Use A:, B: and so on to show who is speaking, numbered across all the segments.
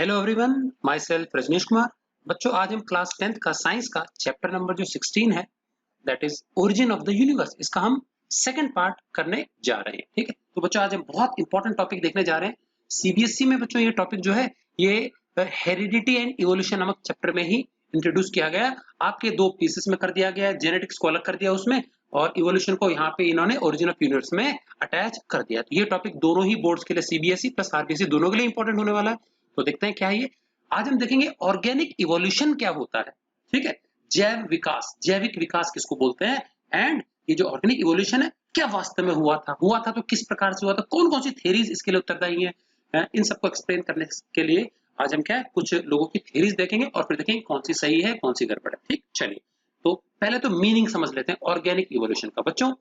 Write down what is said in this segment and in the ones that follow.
A: Hello everyone, myself Rajneesh Kumar. बच्चों, आज हम क्लास 10th का साइंस का चैप्टर नंबर जो 16 है, that is origin of the universe, इसका हम सेकंड पार्ट करने जा रहे हैं। ठीक है, तो बच्चों आज हम बहुत इंपॉर्टेंट टॉपिक देखने जा रहे हैं। सीबीएसई में बच्चों ये टॉपिक जो है ये हेरिडिटी एंड इवोल्यूशन नामक चैप्टर में ही इंट्रोड्यूस किया गया। आपके दो पीसेस में कर दिया गया, जेनेटिक्स को अलग कर दिया उसमें, और इवोल्यूशन को यहाँ पे इन्होंने ओरिजिन ऑफ यूनिवर्स में अटैच कर दिया। तो ये टॉपिक दोनों ही बोर्ड्स के लिए, सीबीएसई प्लस आरबीएसई, दोनों के लिए इंपॉर्टेंट होने वाला है। तो देखते हैं क्या है ये। आज हम देखेंगे ऑर्गेनिक इवोल्यूशन क्या होता है। ठीक है, जैव विकास, जैविक विकास किसको बोलते हैं, एंड ये जो ऑर्गेनिक इवोल्यूशन है क्या वास्तव में हुआ था तो किस प्रकार से हुआ था, कौन कौन सी थ्योरीज इसके लिए उत्तरदायी है। इन सबको एक्सप्लेन करने के लिए आज हम क्या है, कुछ लोगों की थ्योरीज देखेंगे और फिर देखेंगे कौन सी सही है कौन सी गड़बड़ है। ठीक, चलिए तो पहले तो मीनिंग समझ लेते हैं ऑर्गेनिक इवोल्यूशन का। बच्चों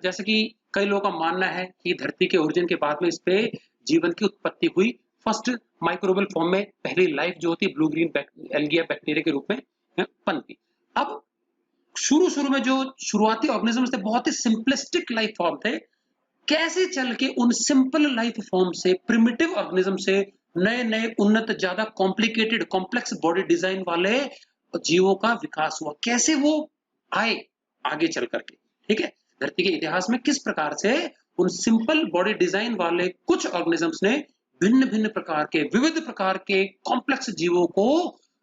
A: जैसे कि कई लोगों का मानना है कि धरती के ओरिजिन के बाद में इस पे जीवन की उत्पत्ति हुई। फर्स्ट माइक्रोबियल फॉर्म में पहली लाइफ जो होती है ब्लू ग्रीन एल्गिया बैक्टीरिया के रूप में पनपी। अब शुरू शुरू में जो शुरुआती ऑर्गेनिज्म थे बहुत ही सिंपलिस्टिक लाइफ फॉर्म थे। कैसे चल के उन सिंपल लाइफ फॉर्म से, प्रिमिटिव ऑर्गेनिज्म से नए नए उन्नत, ज्यादा कॉम्प्लिकेटेड, कॉम्प्लेक्स बॉडी डिजाइन वाले जीवों का विकास हुआ, कैसे वो आए आगे चल करके। ठीक है, धरती के इतिहास में किस प्रकार से उन सिंपल बॉडी डिजाइन वाले कुछ ऑर्गेनिजम्स ने भिन्न भिन्न प्रकार के, विविध प्रकार के कॉम्प्लेक्स जीवों को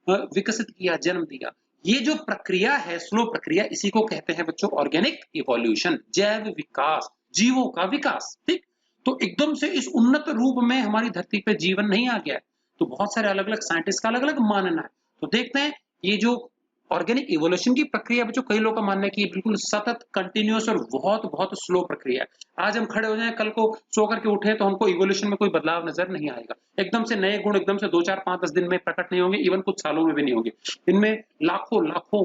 A: विकसित किया, जन्म दिया। ये जो प्रक्रिया है, स्लो प्रक्रिया, इसी को कहते हैं बच्चों ऑर्गेनिक इवोल्यूशन, जैव विकास, जीवों का विकास। ठीक, तो एकदम से इस उन्नत रूप में हमारी धरती पे जीवन नहीं आ गया है। तो बहुत सारे अलग अलग साइंटिस्ट का अलग अलग मानना है। तो देखते हैं ये जो ऑर्गेनिक इवोल्यूशन की प्रक्रिया बच्चों, कई लोगों का मानना है कि बिल्कुल सतत, कंटिन्यूअस और बहुत बहुत स्लो प्रक्रिया है। आज हम खड़े हो जाएं, कल को सो करके उठे तो हमको इवोल्यूशन में कोई बदलाव नजर नहीं आएगा। एकदम से नए गुण एकदम से 2 4 5 10 दिन में प्रकट नहीं होंगे, इवन कुछ सालों में भी नहीं होंगे। इनमें लाखों लाखों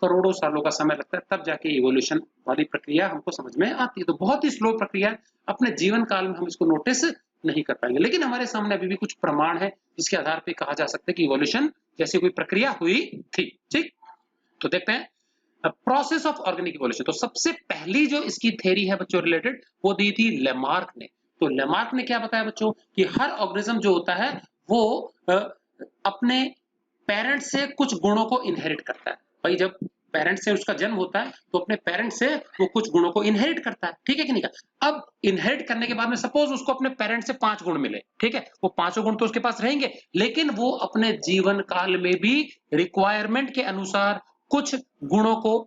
A: करोड़ों सालों का समय लगता है, तब जाके इवोल्यूशन वाली प्रक्रिया हमको समझ में आती है। तो बहुत ही स्लो प्रक्रिया है, अपने जीवन काल में हम इसको नोटिस नहीं कर पाएंगे, लेकिन हमारे सामने अभी भी कुछ प्रमाण है जिसके आधार पर कहा जा सकता है कि इवोल्यूशन जैसी कोई प्रक्रिया हुई थी। ठीक, तो देखते हैं प्रोसेस ऑफ ऑर्गेनिक इवोल्यूशन। तो सबसे पहली जो इसकी थ्योरी है बच्चों रिलेटेड, वो दी थी लेमार्क ने। तो लेमार्क ने क्या बताया बच्चों कि हर ऑर्गेनिज्म जो होता है वो अपने पेरेंट्स से कुछ गुणों को इनहेरिट करता है। भाई जब पेरेंट्स से उसका जन्म होता है तो अपने पेरेंट्स से वो कुछ गुणों को इनहेरिट करता है। ठीक है कि नहीं? अब इनहेरिट करने के बाद में सपोज उसको अपने पेरेंट्स से 5 गुण मिले, ठीक है, वो पांचों गुण तो उसके पास रहेंगे, लेकिन वो अपने जीवन काल में भी रिक्वायरमेंट के अनुसार कुछ गुणों को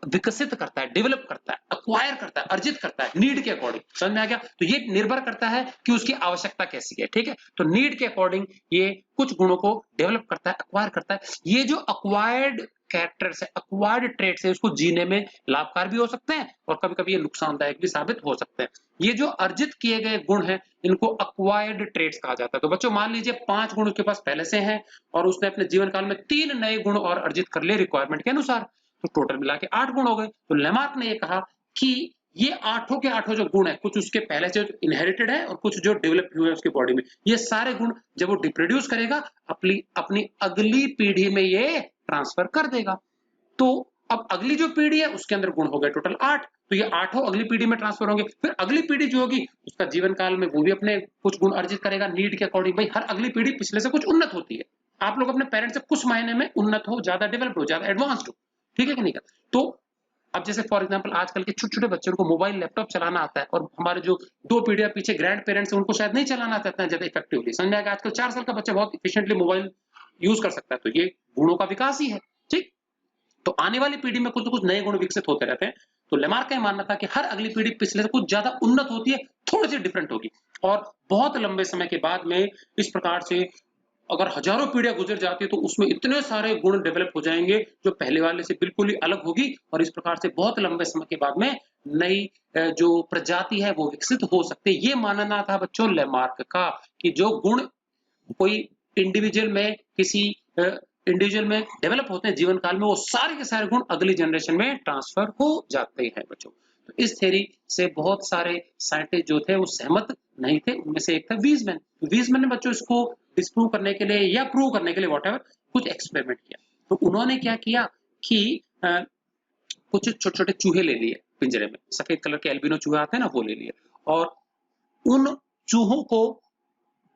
A: विकसित करता है, डेवलप करता है, अक्वायर करता है, अर्जित करता है, नीड के अकॉर्डिंग। समझ में आ गया? तो ये निर्भर करता है कि उसकी आवश्यकता कैसी है। ठीक है, तो नीड के अकॉर्डिंग ये कुछ गुणों को डेवलप करता है, अक्वायर करता है। ये जो अक्वायर्ड कैरेक्टर्स है, अक्वायर्ड ट्रेट्स है, उसको जीने में लाभकारी भी हो सकते हैं और कभी कभी ये नुकसानदायक भी साबित हो सकते हैं। ये जो अर्जित किए गए गुण हैं इनको अक्वायर्ड ट्रेट्स कहा जाता है। तो बच्चों मान लीजिए 5 गुण उसके पास पहले से हैं और उसने अपने जीवन काल में 3 नए गुण और अर्जित कर लिए रिक्वायरमेंट के अनुसार, तो टोटल मिला के 8 गुण हो गए। तो लेमार्क ने ये कहा कि ये आठों के आठों जो गुण है, कुछ उसके पहले से इनहेरिटेड है और कुछ जो डेवलप हुए हैं उसकी बॉडी में, ये सारे गुण जब वो रिप्रोड्यूस करेगा अपनी अपनी अगली पीढ़ी में ये ट्रांसफर कर देगा। तो अब अगली जो पीढ़ी है उसके अंदर गुण हो गए टोटल 8, तो ये आठों अगली पीढ़ी में ट्रांसफर होंगे। फिर अगली पीढ़ी जो होगी उसका जीवन काल में वो भी अपने कुछ गुण अर्जित करेगा नीड के अकॉर्डिंग। भाई हर अगली पीढ़ी पिछले से कुछ उन्नत होती है। आप लोग अपने पेरेंट्स से कुछ मायने में उन्नत हो, ज्यादा डेवलप्ड हो, ज्यादा एडवांस्ड हो। ठीक है कि नहीं? तो अब जैसे फॉर एग्जांपल आजकल के छोटे छोटे बच्चों को मोबाइल लैपटॉप चलाना आता है और हमारे जो 2 पीढ़ियां पीछे ग्रैंड पेरेंट्स हैं उनको शायद नहीं चलाना आता इतना ज्यादा इफेक्टिवली। समझ में आएगा? आजकल 4 साल का बच्चा बहुत इफिशिएंटली मोबाइल यूज कर सकता है, तो ये गुणों का विकास ही है। ठीक, तो आने वाली पीढ़ी में कुछ न कुछ नए गुण विकसित होते रहते हैं। तो लेमार्क का मानना था कि हर अगली पीढ़ी पिछले से कुछ ज्यादा उन्नत होती है, थोड़ी सी डिफरेंट होगी, और बहुत लंबे समय के बाद में इस प्रकार से अगर हजारों पीढ़ियां गुजर जाती है तो उसमें इतने सारे गुण डेवलप हो जाएंगे जो पहले वाले से बिल्कुल ही अलग होगी, और इस प्रकार से बहुत लंबे समय के बाद में नई जो प्रजाति है वो विकसित हो सकती है। ये मानना था बच्चों लेमार्क का कि जो गुण कोई इंडिविजुअल में, किसी इंडिविजुअल में डेवलप होते हैं जीवन काल में, वो सारे के सारे गुण अगली जनरेशन में ट्रांसफर हो जाते हैं बच्चों। तो इस थ्योरी से बहुत सारे साइंटिस्ट जो थे वो सहमत नहीं थे। उनमें से एक था वीजमैन। वीजमैन ने बच्चों इसको डिस्प्रूव करने के लिए या प्रूव करने के लिए व्हाटएवर कुछ एक्सपेरिमेंट किया। तो उन्होंने क्या किया कि कुछ छोटे छोटे चूहे ले लिए पिंजरे में, सफेद कलर के एल्बिनो चूहे आते हैं ना, वो ले लिए, और उन चूहों को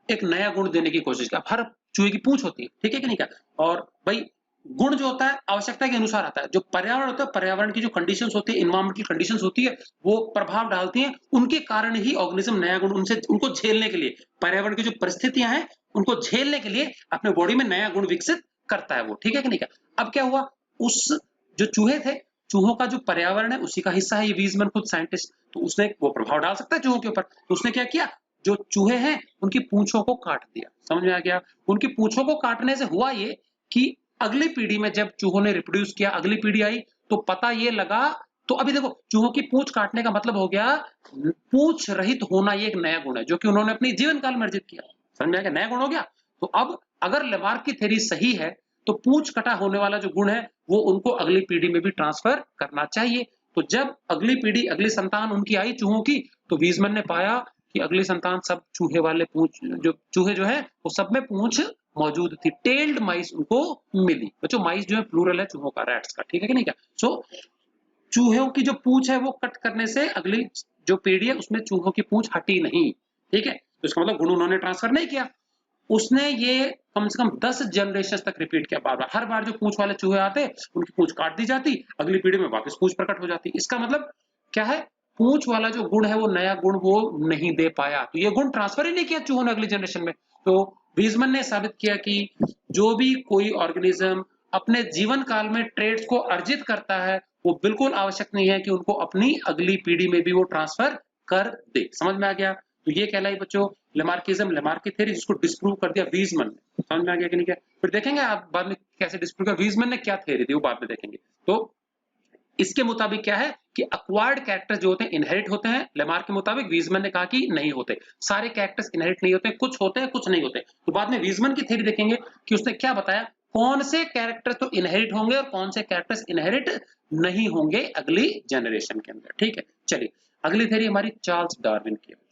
A: एक नया गुण देने की कोशिश किया। हर चूहे की पूंछ होती है, ठीक है कि नहीं क्या? और भाई गुण जो होता है आवश्यकता के अनुसार आता है। जो पर्यावरण होता है, पर्यावरण की जो कंडीशंस होती है, एनवायरमेंटल कंडीशंस होती है, वो प्रभाव डालती हैं। उनके कारण ही ऑर्गेनिज्म नया गुण उनसे उनको झेलने के लिए, पर्यावरण की जो परिस्थितियां हैं उनको झेलने के लिए अपने बॉडी में नया गुण विकसित करता है वो, ठीक है कि नहीं क्या? अब क्या हुआ, उस जो चूहे थे, चूहों का जो पर्यावरण है उसी का हिस्सा है ये वीजमैन खुद साइंटिस्ट, तो उसने वो प्रभाव डाल सकता है चूहों के ऊपर। तो उसने क्या किया, जो चूहे हैं उनकी पूंछों को काट दिया। समझ में आ गया? उनकी पूंछों को काटने से हुआ ये कि अगली पीढ़ी में जब चूहों ने रिप्रोड्यूस किया, अगली पीढ़ी आई, तो पता ये लगा, तो अभी देखो चूहों की पूंछ काटने का मतलब हो गया पूंछ रहित होना, ये एक नया गुण है जो कि उन्होंने अपने जीवन काल में अर्जित किया। समझ में आ गया? नया गुण हो गया। तो अब अगर लेमार्क की थ्योरी सही है तो पूंछ कटा होने वाला जो गुण है वो उनको अगली पीढ़ी में भी ट्रांसफर करना चाहिए। तो जब अगली पीढ़ी, अगली संतान उनकी आई चूहों की, तो वीजमैन ने पाया कि अगली संतान सब चूहे वाले पूंछ, जो चूहे जो है वो सब में पूंछ मौजूद थी। टेल्ड माइस उनको मिली। बच्चों माइस जो है प्लूरल है चूहों का, रैट्स का, ठीक है कि नहीं क्या? सो चूहों की जो पूंछ है वो कट करने से अगली जो पीढ़ी है उसमें चूहों की पूंछ हटी नहीं, ठीक है? तो इसका मतलब गुण उन्होंने ट्रांसफर नहीं किया। उसने ये कम से कम 10 जनरेशन तक रिपीट किया बार बार। हर बार जो पूंछ वाले चूहे आते उनकी पूंछ काट दी जाती, अगली पीढ़ी में वापस पूंछ प्रकट हो जाती। इसका मतलब क्या है, पूंछ वाला जो गुण है वो नया गुण वो नहीं दे पाया, तो ये गुण ट्रांसफर ही नहीं किया चूहों ने अगली जनरेशन में। तो वीजमैन ने साबित किया कि जो भी कोई ऑर्गेनिज्म अपने जीवन काल में ट्रेड्स को अर्जित करता है वो बिल्कुल आवश्यक नहीं है कि उनको अपनी अगली पीढ़ी में भी वो ट्रांसफर कर दे। समझ में आ गया? तो ये कहलाई बच्चों लेमार्किज्म, लेमार्की थ्योरी, जिसको डिस्प्रूव कर दिया वीजमैन ने। समझ में आ गया कि नहीं क्या? फिर देखेंगे आप बाद में कैसे डिस्प्रूव किया वीजमैन ने, क्या थ्योरी दी वो बाद में देखेंगे। तो इसके मुताबिक क्या है कि अक्वायर्ड कैरेक्टर्स जो होते हैं इनहेरिट होते हैं। लेमार्क के मुताबिक, वीजमैन ने कहा कि नहीं होते, सारे कैरेक्टर्स इनहेरिट नहीं होते, कुछ होते हैं कुछ नहीं होते। तो बाद में वीजमैन की थ्योरी देखेंगे कि उसने क्या बताया, कौन से कैरेक्टर्स तो इनहेरिट होंगे और कौन से कैरेक्टर्स इनहेरिट नहीं होंगे अगली जनरेशन के अंदर, ठीक है? चलिए अगली थ्योरी हमारी चार्ल्स डार्विन की है।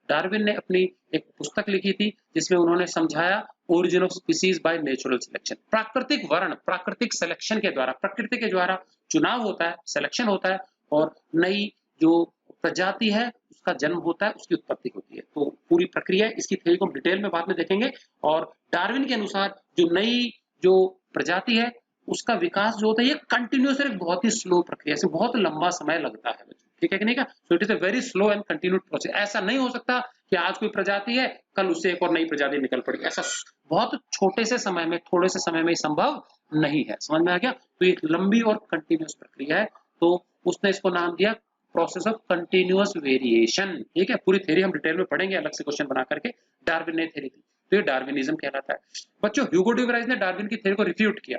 A: डार्विन ने अपनी एक पुस्तक लिखी थी जिसमें उन्होंने समझाया origin of species by natural selection. प्राकृतिक वर्ण, प्राकृतिक सिलेक्शन के द्वारा, प्रकृति के द्वारा चुनाव होता है, सिलेक्शन होता है और नई जो प्रजाति है उसका जन्म होता है, उसकी उत्पत्ति होती है। तो पूरी प्रक्रिया, इसकी थ्योरी को हम डिटेल में बाद में देखेंगे। और डार्विन के अनुसार जो नई जो प्रजाति है उसका विकास जो होता है ये कंटिन्यूस और एक बहुत ही स्लो प्रक्रिया से बहुत लंबा समय लगता है, ठीक है कि नहीं का? So it is a very slow and continued process. ऐसा नहीं हो सकता कि आज कोई प्रजाति है कल उससे एक और नई प्रजाति निकल पड़ी, ऐसा बहुत छोटे से समय में, थोड़े से समय में संभव नहीं है। समझ में आ गया? तो एक लंबी और कंटिन्यूस प्रक्रिया है। तो उसने इसको नाम दिया प्रोसेस ऑफ कंटिन्यूअस वेरिएशन, ठीक है? पूरी थ्योरी हम डिटेल में पढ़ेंगे अलग से क्वेश्चन बना करके। डार्विन ने थ्योरी दी, तो ये डार्विनिज्म कहलाता है। बच्चों ह्यूगो डी वराइज ने डार्विन की थ्योरी को रिफ्यूट किया।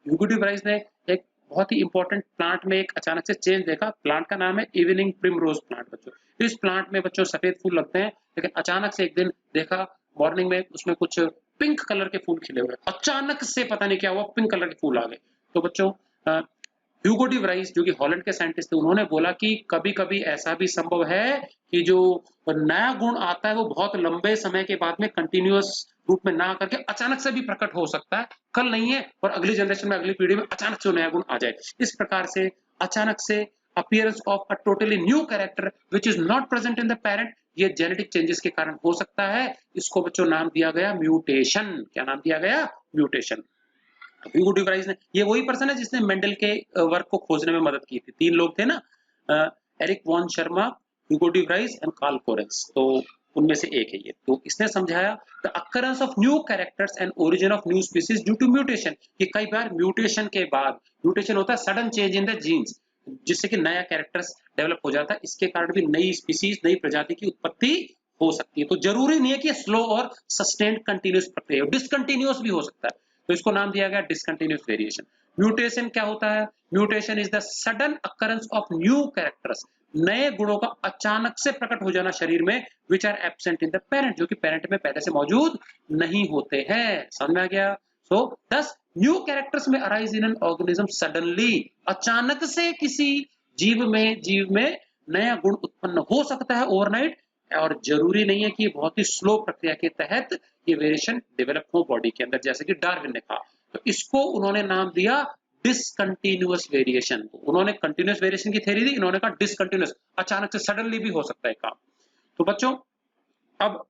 A: ह्यूगो डी वराइज ने एक बहुत ही इंपॉर्टेंट प्लांट में एक अचानक से चेंज देखा। प्लांट का नाम है इवनिंग प्रिमरोज प्लांट। बच्चों इस प्लांट में बच्चों सफेद फूल लगते हैं, लेकिन अचानक से एक दिन देखा मॉर्निंग में उसमें कुछ पिंक कलर के फूल खिले हुए, अचानक से पता नहीं क्या हुआ पिंक कलर के फूल आ गए। तो बच्चों ह्यूगो डी वराइज जो कि हॉलैंड के साइंटिस्ट थे, उन्होंने बोला कि कभी-कभी ऐसा भी संभव है कि जो नया गुण आता है वो बहुत लंबे समय के बाद में कंटिन्यूअस रूप में ना करके अचानक से भी प्रकट हो सकता है, कल नहीं है और अगली जनरेशन में, अगली पीढ़ी में अचानक से नया गुण आ जाए। इस प्रकार से अचानक से appearance of a totally new character which is not present in the parent, ये जेनेटिक चेंजेस के कारण हो सकता है। इसको बच्चों नाम दिया गया म्यूटेशन। क्या नाम दिया गया? म्यूटेशन। ह्यूगो डी वराइज ने, ये वही पर्सन है जिसने मेंडल के वर्क को खोजने में मदद की थी। तीन लोग थे ना, Erich von Tschermak, Hugo de Vries and Carl Correns, तो उनमें से एक है ये। तो इसने समझाया the occurrence of new characters and origin of new species due to mutation, कि कई बार म्यूटेशन के बाद, म्यूटेशन होता है sudden change in the genes, जिससे कि नया कैरेक्टर्स डेवलप हो जाता है, इसके कारण भी नई स्पीसीज, नई प्रजाति की उत्पत्ति हो सकती है। तो जरूरी नहीं है कि स्लो और सस्टेन्ड कंटिन्यूअस प्रक्रिया हो, डिसकंटिन्यूअस भी हो सकता है। तो इसको नाम दिया गया डिसकंटिन्यूअस वेरिएशन। म्यूटेशन क्या होता है? Mutation is the sudden occurrence of new characters, नए गुणों का अचानक से प्रकट हो जाना शरीर में, which are absent in the parent, जो कि पेरेंट में पहले से मौजूद नहीं होते हैं। समझ में आ गया? सो दस न्यू कैरेक्टर्स में arise in an organism suddenly, अचानक से किसी जीव में नया गुण उत्पन्न हो सकता है ओवरनाइट, और जरूरी नहीं है कि ये बहुत ही स्लो प्रक्रिया के तहत ये वेरिएशन डेवलप हो बॉडी के अंदर, जैसे कि डार्विन ने कहा। तो इसको उन्होंने नाम दिया डिसकंटिन्यूअस वेरिएशन। उन्होंने कंटिन्यूअस वेरिएशन की थ्योरी दी, इन्होंने कहा डिसकंटिन्यूअस, अचानक से सडनली भी हो सकता है काम। तो बच्चों अब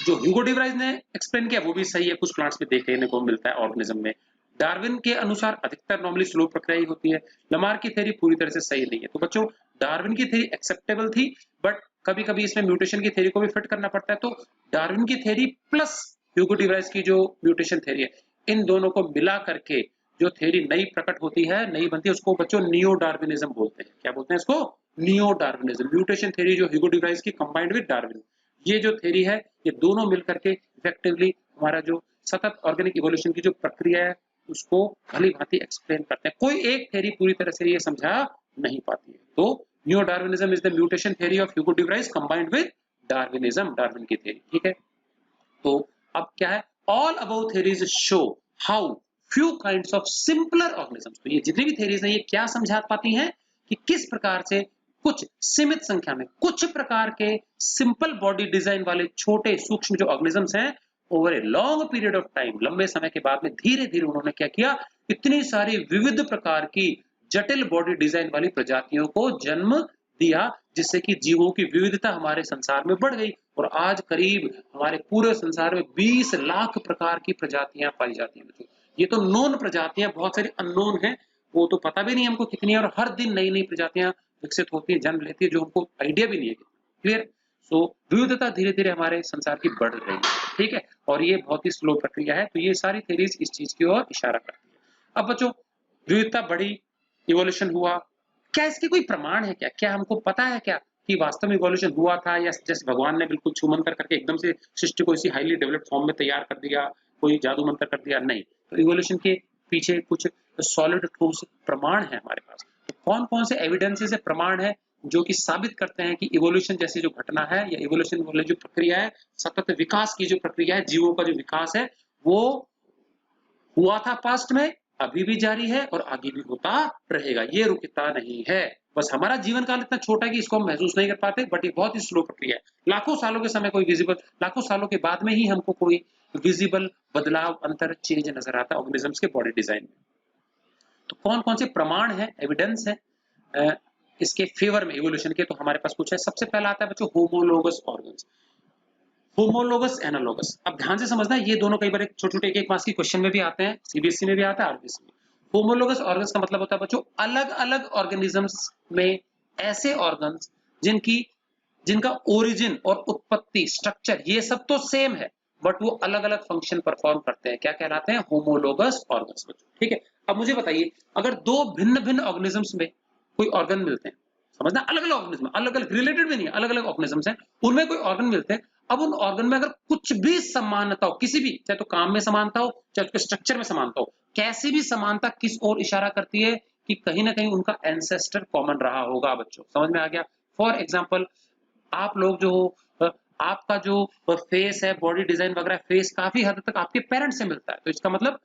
A: जो ह्यूगो डिवराइज ने एक्सप्लेन किया वो भी सही है, कुछ प्लांट्स में देखने को मिलता है ऑर्गेनिज्म में। डार्विन के अनुसार अधिकतर नॉर्मली स्लो प्रक्रिया ही होती है। लमार की थ्योरी पूरी तरह से सही नहीं है। तो बच्चों डार्विन की थ्योरी एक्सेप्टेबल थी, बट कभी कभी इसमें म्यूटेशन की थ्योरी को भी फिट करना पड़ता है। तो डार्विन की थ्योरी प्लस ह्यूगो डिवराइज की जो म्यूटेशन थ्योरी है, इन दोनों को मिला करके जो थ्योरी नई प्रकट होती है, नई बनती है, उसको बच्चों नियो डार्विनिज्म बोलते हैं। क्या बोलते हैं इसको? Neo Darwinism. म्यूटेशन थ्योरी जो ह्यूगो डिवराइज की कंबाइंड विद डार्विन, ये जो थ्योरी है, ये दोनों मिलकर के इफेक्टिवली हमारा जो सतत ऑर्गेनिक इवोल्यूशन की जो प्रक्रिया है उसको भली भांति एक्सप्लेन करते हैं। कोई एक थ्योरी पूरी तरह से ये समझा नहीं पाती है। तो new Darwinism is the mutation theory of Hugo de Vries combined with Darwinism, Darwin की थ्योरी। ठीक है, तो अब क्या है, all about theories show how few kinds of simpler organisms. तो ये जितनी भी थ्योरीज हैं ये क्या समझा पाती हैं कि किस प्रकार से कुछ सीमित संख्या में कुछ प्रकार के सिंपल बॉडी डिजाइन वाले छोटे सूक्ष्म जो ऑर्गेनिजम्स हैं, over a long period of time, लंबे समय के बाद में धीरे धीरे उन्होंने क्या किया, इतनी सारी विविध प्रकार की जटिल बॉडी डिजाइन वाली प्रजातियों को जन्म दिया, जिससे कि जीवों की विविधता हमारे संसार में बढ़ गई। और आज करीब हमारे पूरे संसार में 20 लाख प्रकार की प्रजातियां पाई जाती हैं। ये तो नोन प्रजातियां, बहुत सारी अननोन हैं, वो तो पता भी नहीं हमको कितनी है, और हर दिन नई नई प्रजातियां विकसित होती है, जन्म लेती है, जो हमको आइडिया भी नहीं है। क्लियर? सो विविधता धीरे धीरे हमारे संसार की बढ़ रही है। ठीक है, और ये बहुत ही स्लो प्रक्रिया है। तो ये सारी थ्योरीज इस चीज की ओर इशारा करती है। अब बच्चों, विविधता बढ़ी, इवोल्यूशन हुआ, क्या इसके कोई प्रमाण है? क्या हमको पता है क्या कि वास्तव में इवोल्यूशन हुआ था, या जैसे भगवान ने बिल्कुल छूमंतर करके एकदम से सृष्टि को इसी हाईली डेवलप्ड फॉर्म में तैयार कर दिया, कोई जादू मंत्र कर दिया? नहीं। तो इवोल्यूशन के पीछे कुछ सॉलिड ठोस प्रमाण है हमारे पास। तो कौन कौन से एविडेंसेस है, प्रमाण है, जो कि साबित करते हैं कि इवोल्यूशन जैसी जो घटना है, या इवोल्यूशन वाली जो प्रक्रिया है, सतत विकास की जो प्रक्रिया है, जीवों का जो विकास है, वो हुआ था पास्ट में, अभी भी जारी है और आगे भी होता रहेगा। ये रुकता नहीं है। बस हमारा जीवन काल इतना छोटा है कि इसको हम महसूस नहीं कर पाते, बट ये बहुत ही स्लो प्रक्रिया है। लाखों सालों के समय कोई विजिबल, लाखों सालों के बाद में ही हमको कोई विजिबल बदलाव, अंतर, चेंज नजर आता है ऑर्गेनिजम्स के बॉडी डिजाइन में। तो कौन कौन से प्रमाण है, एविडेंस है इसके फेवर में इवोल्यूशन के? तो हमारे पास कुछ है। सबसे पहला आता है बच्चों होमोलोगस ऑर्गन्स, होमोलोगस एनालोगस। अब ध्यान से समझना, ये दोनों कई बार एक छोटे छोटे एक मार्क्स की क्वेश्चन में भी आते हैं, सीबीएसई में भी आता है, आरबीएसई में। होमोलोगस ऑर्गन्स का मतलब होता है बच्चों अलग अलग ऑर्गेनिजम्स में ऐसे ऑर्गन्स जिनका ओरिजिन और उत्पत्ति, स्ट्रक्चर, ये सब तो सेम है, बट वो अलग अलग फंक्शन परफॉर्म करते हैं। क्या कहलाते हैं? होमोलोगस ऑर्गन्स बच्चों। ठीक है, अब मुझे बताइए, अगर दो भिन्न भिन्न ऑर्गेनिजम्स में कोई ऑर्गन मिलते हैं, समझना, अलग अलग ऑर्गेनिज्म, अलग अलग रिलेटेड भी नहीं है, अलग अलग ऑर्गेनिजम्स हैं, उनमें कोई ऑर्गन मिलते हैं। अब उन ऑर्गन में अगर कुछ भी समानता हो, किसी भी, चाहे तो काम में समानता हो, चाहे उसके स्ट्रक्चर में समानता हो, कैसी भी समानता किस ओर इशारा करती है कि कहीं ना कहीं उनका एंसेस्टर कॉमन रहा होगा। बच्चों समझ में आ गया? फॉर एग्जाम्पल, आप लोग जो हो, आपका जो फेस है, बॉडी डिजाइन वगैरह, फेस काफी हद तक आपके पेरेंट्स से मिलता है। तो इसका मतलब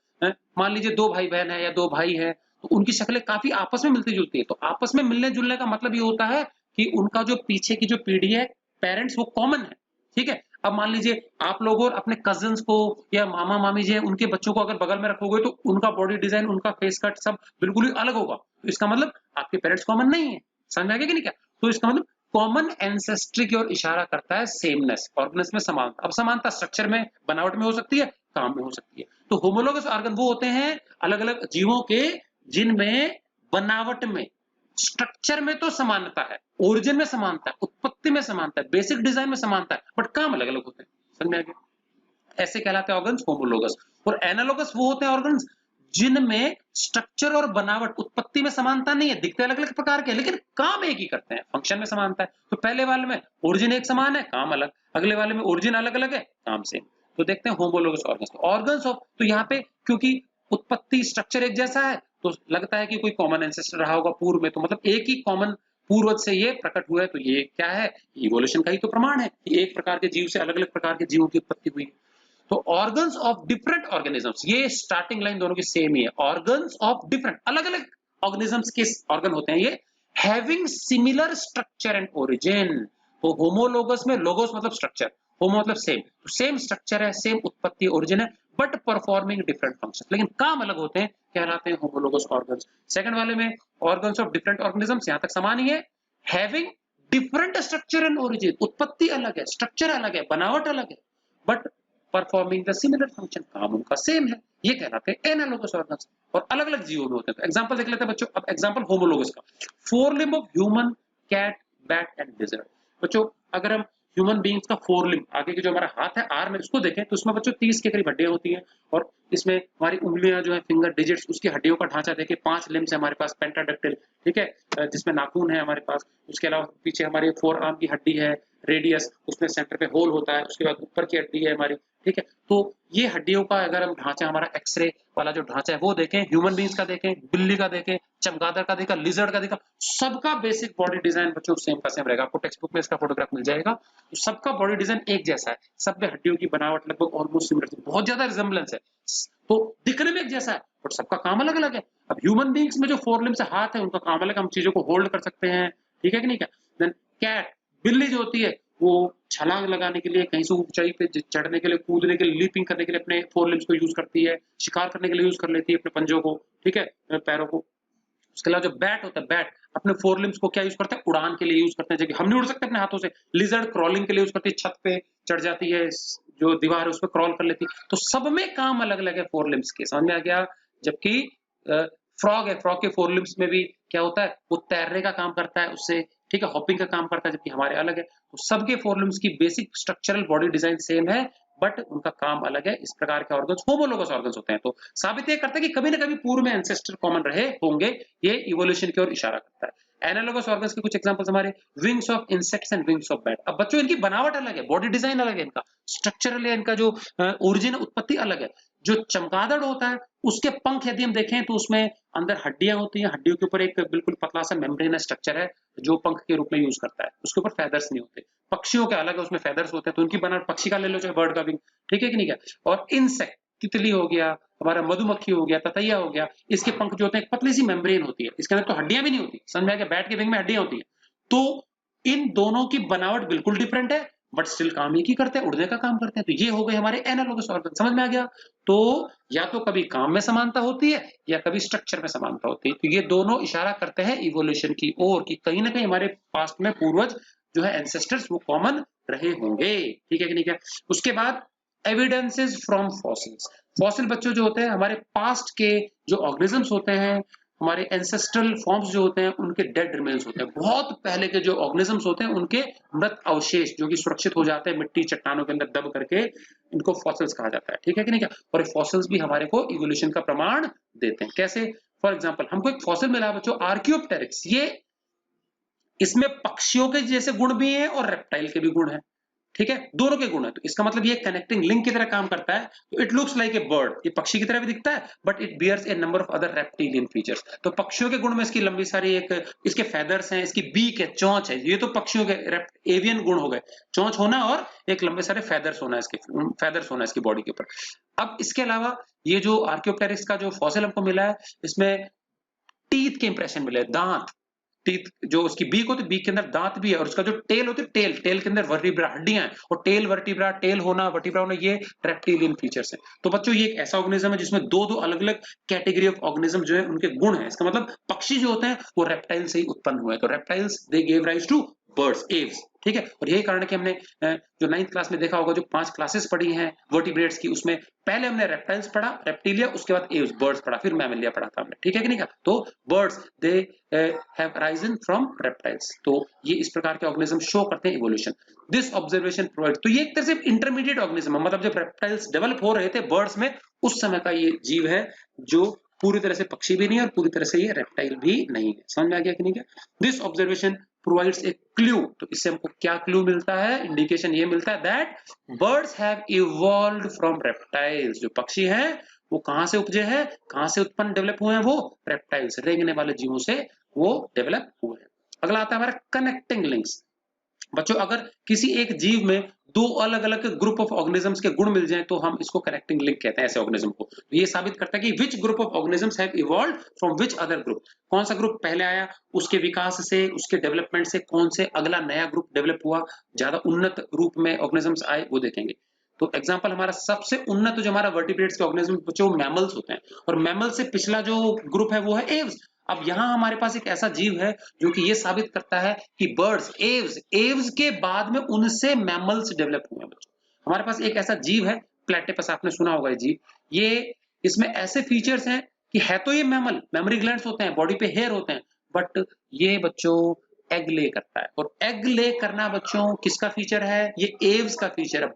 A: मान लीजिए दो भाई बहन है या दो भाई है, तो उनकी शक्लें काफी आपस में मिलती जुलती है। तो आपस में मिलने जुलने का मतलब ये होता है कि उनका जो पीछे की जो पीढ़ी है, पेरेंट्स, वो कॉमन है। ठीक है, अब मान लीजिए आप लोग और अपने कजिन्स को या मामा मामी जी है, उनके बच्चों को अगर बगल में रखोगे, तो उनका बॉडी डिजाइन, उनका फेस कट सब बिल्कुल ही अलग होगा। तो इसका मतलब आपके पेरेंट्स कॉमन नहीं है। समझ में आ गया कि नहीं? क्या तो इसका मतलब कॉमन एंसेस्ट्री की ओर इशारा करता है सेमनेस, ऑर्गन्स में समानता। अब समानता स्ट्रक्चर में, बनावट में हो सकती है, काम में हो सकती है। तो होमोलोगस ऑर्गन वो होते हैं अलग अलग जीवों के जिनमें बनावट में, स्ट्रक्चर में तो समानता है, ओरिजिन में समानता है, उत्पत्ति में समानता है, बेसिक डिजाइन में समानता है, बट काम अलग अलग होते हैं। समझ में आ गया? ऐसे कहलाते हैं ऑर्गन्स होमोलोगस। और एनालोगस वो होते हैं ऑर्गन्स जिनमें स्ट्रक्चर और बनावट, उत्पत्ति में समानता नहीं है, दिखते अलग अलग प्रकार के, लेकिन काम एक ही करते हैं, फंक्शन में समानता है। तो पहले वाले में ओरिजिन एक समान है, काम अलग, अगले वाले में ओरिजिन अलग अलग है, काम सेम। तो देखते हैं होमोलोगस ऑर्गन्स। ऑर्गन्स ऑफ, तो यहाँ पे क्योंकि उत्पत्ति, स्ट्रक्चर एक जैसा है, तो लगता है कि कोई कॉमन एंसेस्टर रहा होगा पूर्व में, तो मतलब एक ही कॉमन पूर्वज से ये प्रकट हुआ है। तो ये क्या है? इवोल्यूशन का ही तो प्रमाण है कि एक प्रकार के जीव से अलग अलग प्रकार के जीवों की उत्पत्ति हुई है। तो ऑर्गन्स ऑफ डिफरेंट ऑर्गेनिजम्स, ये स्टार्टिंग लाइन दोनों की सेम ही है। ऑर्गन्स ऑफ डिफरेंट, अलग अलग ऑर्गेनिजम्स के ऑर्गन होते हैं ये, having similar structure and origin. तो होमोलोगस में लोगोस मतलब स्ट्रक्चर, होमो मतलब सेम, तो सेम स्ट्रक्चर है, सेम उत्पत्ति, ओरिजिन है, बट परफॉर्मिंग डिफरेंट फंक्शन, लेकिन काम अलग होते हैं, कहलाते हैं होमोलोगस ऑर्गन्स। सेकंड वाले में ऑर्गन्स ऑफ डिफरेंट ऑर्गेनिजम्स, यहां तक समान ही है, having different structure and origin, उत्पत्ति अलग है, स्ट्रक्चर अलग है, बनावट अलग है, but performing the similar function, काम उनका सेम है, ये कहलाते हैं एनालोगस ऑर्गन्स। और अलग अलग जीवों में होते हैं। तो एग्जांपल देख लेते हैं बच्चों। अब एग्जांपल होमोलोगस का, forelimb of human, cat, bat and lizard. बच्चों अगर हम ह्यूमन बींग्स का फोर लिम्ब, आगे के जो हमारा हाथ है आर्म है, उसको देखें तो उसमें बच्चों 30 के करीब हड्डियां होती हैं। और इसमें हमारी उंगलियां जो है, फिंगर डिजिट्स, उसकी हड्डियों का ढांचा देखें, 5 लिम्स है हमारे पास, पेंटाडक्टिल, ठीक है, जिसमें नाखून है हमारे पास। उसके अलावा पीछे हमारे फोर आर्म की हड्डी है, रेडियस, उसमें सेंटर पे होल होता है। उसके बाद ऊपर की हड्डी है हमारी, ठीक है। तो ये हड्डियों का अगर हम ढांचा, हमारा एक्सरे वाला जो ढांचा है वो देखें, ह्यूमन बींग्स का देखें, बिल्ली का देखें, चमगादड़ का देखा, लिजर्ड का देखा, सबका बेसिक बॉडी डिजाइन बच्चों सेम का सेम रहेगा। आपको टेक्स्ट बुक में इसका फोटोग्राफ मिल जाएगा। तो सबका बॉडी डिजाइन एक जैसा है, सब में हड्डियों की बनावट लगभग ऑलमोस्ट सिमिलर, बहुत ज्यादा रिजेम्बलेंस है। तो दिखने में एक जैसा है, बट सबका काम अलग अलग है। अब ह्यूमन बींग्स में जो फोर लिम्स से हाथ है, उनका काम अलग, हम चीजों को होल्ड कर सकते हैं, ठीक है कि नहीं। क्या देन कैट, बिल्ली जो होती है वो छलांग लगाने के लिए, कहीं से ऊंचाई पे चढ़ने के लिए, कूदने के लिए, लीपिंग करने के लिए अपने फोर लिम्स को यूज करती है। शिकार करने के लिए यूज कर लेती है अपने पंजों को, ठीक है, पैरों को। उसके अलावा जो बैट होता है, बैट अपने फोर लिम्स को क्या यूज करते हैं, उड़ान के लिए यूज करते हैं, जबकि हम नहीं उड़ सकते अपने हाथों से। लिजर्ड क्रॉलिंग के लिए यूज करती है, छत पे चढ़ जाती है, जो दीवार है उस पर क्रॉल कर लेती है। तो सब में काम अलग अलग है फोर लिम्स के, समझ में आ गया। जबकि फ्रॉग है, फ्रॉग के फोर लिम्स में भी क्या होता है, वो तैरने का काम करता है उससे, ठीक है, हॉपिंग का काम करता है, जबकि हमारे अलग है। तो सबके फोर लिम्स की basic structural body design same है, बट उनका काम अलग है। इस प्रकार के ऑर्गन्स होमोलोगस ऑर्गन्स होते हैं। तो साबित ये करता है कि कभी ना कभी पूर्व में एंसेस्टर कॉमन रहे होंगे, ये इवोल्यूशन की ओर इशारा करता है। एनालोगस ऑर्गन्स के कुछ एग्जांपल्स हमारे, wings of insects and wings of bat. अब बच्चों इनकी बनावट अलग है, बॉडी डिजाइन अलग है, इनका स्ट्रक्चरल है, इनका जो ओरिजिन उत्पत्ति अलग है। जो चमगादड़ होता है उसके पंख यदि हम देखें तो उसमें अंदर हड्डियां होती हैं, हड्डियों के ऊपर एक बिल्कुल पतला सा मेम्ब्रेन स्ट्रक्चर है जो पंख के रूप में यूज करता है, उसके ऊपर फेदर्स नहीं होते। पक्षियों के अलग है, उसमें फेदर्स होते हैं, तो उनकी बनावट, पक्षी का ले लो चाहे बर्ड का विंग, ठीक है कि नहीं। क्या और इंसेक्ट, तितली हो गया, हमारा मधुमक्खी हो गया, ततैया हो गया, इसके पंख जो होते हैं एक पतली सी मेम्ब्रेन होती है, इसके अंदर तो हड्डियां भी नहीं होती, समझ में आ गया। बैट के विंग में हड्डियां होती है। तो इन दोनों की बनावट बिल्कुल डिफरेंट है, बट स्टिल काम एक ही करते हैं, उड़ने का काम करते हैं। तो ये हो गए हमारे एनालोगस ऑर्गन, समझ में आ गया। तो या तो कभी काम में समानता होती है या कभी स्ट्रक्चर में समानता होती है। तो ये दोनों इशारा करते हैं इवोल्यूशन की ओर, कि कहीं ना कहीं हमारे पास्ट में पूर्वज जो है एंसेस्टर्स वो कॉमन रहे होंगे, ठीक है कि नहीं। क्या उसके बाद एविडेंसेस फ्रॉम फॉसिल्स। फॉसिल बच्चों जो होते हैं हमारे पास्ट के जो ऑर्गेनिजम्स होते हैं, हमारे एंसेस्ट्रल फॉर्म्स जो होते हैं, उनके डेड रिमेन्स होते हैं। बहुत पहले के जो ऑर्गेनिजम्स होते हैं उनके मृत अवशेष जो कि सुरक्षित हो जाते हैं मिट्टी चट्टानों के अंदर दब करके, इनको फॉसिल्स कहा जाता है, ठीक है कि नहीं। क्या और ये फॉसिल्स भी हमारे को इवोल्यूशन का प्रमाण देते हैं। कैसे, फॉर एग्जाम्पल हमको एक फॉसिल मिला बच्चों, आर्कियोप्टेरिक्स। ये इसमें पक्षियों के जैसे गुण भी हैं और रेप्टाइल के भी गुण हैं, ठीक है, दोनों के गुण है। तो इसका मतलब ये कनेक्टिंग लिंक की तरह काम करता है। तो it looks like a bird, ये पक्षी की तरह भी दिखता है, but it bears a number of other reptilian features. तो पक्षियों के गुण में इसकी लंबी सारी एक, इसके फेदर्स हैं, इसकी बीक है, चोंच है, ये तो पक्षियों के एवियन गुण हो गए, चोंच होना और एक लंबे सारे फेदर्स होना, इसके फेदर्स होना इसकी बॉडी के ऊपर। अब इसके अलावा ये जो आर्कियोप्टेरिक्स का जो फॉसिल हमको मिला है, इसमें टीथ के इंप्रेशन मिले, दांत, टीथ जो उसकी बीक होती है, बीक के अंदर दांत भी है, और उसका जो टेल होती है, टेल, टेल के अंदर वर्टिब्रा हड्डियां हैं, और टेल वर्टिब्रा, टेल होना, वर्टिब्रा होना, ये रेप्टिलियन फीचर्स हैं। तो बच्चों ये एक ऐसा ऑर्गेनिज्म है जिसमें दो दो अलग अलग कैटेगरी ऑफ ऑर्गेनिज्म जो है उनके गुण है। इसका मतलब पक्षी जो होते हैं वो रेप्टाइल से ही उत्पन्न हुए। तो reptiles they gave rise to birds, aves, ठीक है। और यही कारण है कि हमने जो 9th क्लास में देखा होगा, जो 5 क्लासेस पढ़ी हैं वर्टिब्रेट्स की, उसमें पहले हमने रेप्टाइल्स पढ़ा, रेप्टिलिया, उसके बाद एव्स, बर्ड्स पढ़ा, फिर मैमलिया पढ़ा था हमने, ठीक है कि नहीं। तो birds they have arisen from reptiles। तो ये इस प्रकार के ऑर्गेनिज्म शो करते हैं इवोल्यूशन। दिस ऑब्जर्वेशन प्रोवाइड, तो ये एक तरह से इंटरमीडिएट ऑर्गेनिज्म है, मतलब जब रेप्टाइल्स डेवलप हो रहे थे बर्ड्स में, उस समय का ये जीव है जो पूरी तरह से पक्षी भी नहीं है और पूरी तरह से ये रेप्टाइल भी नहीं है। समझ में आ गया कि नहीं। क्या this observation provides a clue, तो इससे हमको क्या क्लू मिलता है, इंडिकेशन ये मिलता है that birds have evolved from reptiles. जो पक्षी हैं वो कहां से उपजे हैं, कहां से उत्पन्न डेवलप हुए हैं, वो रेप्टाइल्स, रेंगने वाले जीवों से वो डेवलप हुए हैं। अगला आता है हमारा कनेक्टिंग लिंक्स। बच्चों अगर किसी एक जीव में दो अलग अलग ग्रुप ऑफ ऑर्गेनिजम्स के गुण मिल जाएं तो हम इसको कनेक्टिंग लिंक कहते हैं ऐसे ऑर्गेनिज्म को। तो ये साबित करता है कि which group of organisms have evolved from which other group, कौन सा ग्रुप पहले आया, उसके विकास से, उसके डेवलपमेंट से कौन से अगला नया ग्रुप डेवलप हुआ, ज्यादा उन्नत रूप में ऑर्गेनिजम्स आए, वो देखेंगे। तो एग्जांपल हमारा सबसे उन्नत जो हमारा वर्टिब्रेट्स के ऑर्गेनिज्म जो मैमल्स होते हैं, और मैमल से पिछला जो ग्रुप है वो है एव्स। अब यहाँ हमारे पास एक ऐसा जीव है जो कि ये साबित करता है कि बर्ड्स, एव्स, एव्स के बाद में उनसे मैमल्स डेवलप हुए हैं बच्चों। हमारे पास एक ऐसा जीव है प्लेटिपस, आपने सुना होगा ये जीव। ये इसमें ऐसे फीचर्स हैं कि है तो ये मैमल, मेमोरी ग्लैंड्स होते हैं, बॉडी पे हेयर होते हैं, बट ये बच्चों एग ले करता है। और एग ले करना बच्चों किसका फीचर है? ये एव्स का फीचर है,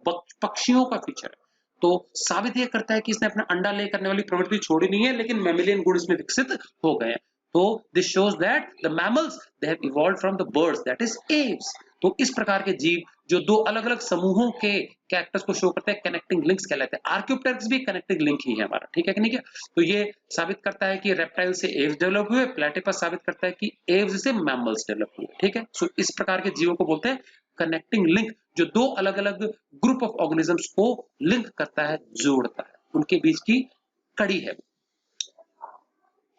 A: पक्षियों का फीचर है। तो साबित ये करता है कि इसने अपना अंडा ले करने वाली प्रवृत्ति छोड़ी नहीं है, लेकिन मैमेलियन गुण इसमें विकसित हो गए हैं। तो this shows that the mammals they have evolved from the birds, that is Aves. तो इस प्रकार के जीव जो दो अलग-अलग समूहों के कैरेक्टर्स को शो करते हैं, कनेक्टिंग लिंक्स कहलाते हैं। आर्कियोप्टेरिक्स भी कनेक्टिंग लिंक ही है हमारा, ठीक है कि नहीं क्या? तो ये साबित करता है कि रेप्टाइल से एव्स डेवलप हुए, प्लेटिपस साबित करता है कि एव्स से मैमल्स डेवलप हुए, ठीक है? सो इस प्रकार के जीवों को बोलते हैं कनेक्टिंग लिंक, जो दो अलग-अलग ग्रुप ऑफ ऑर्गेनिजम्स को लिंक करता है, जोड़ता है, उनके बीच की कड़ी है।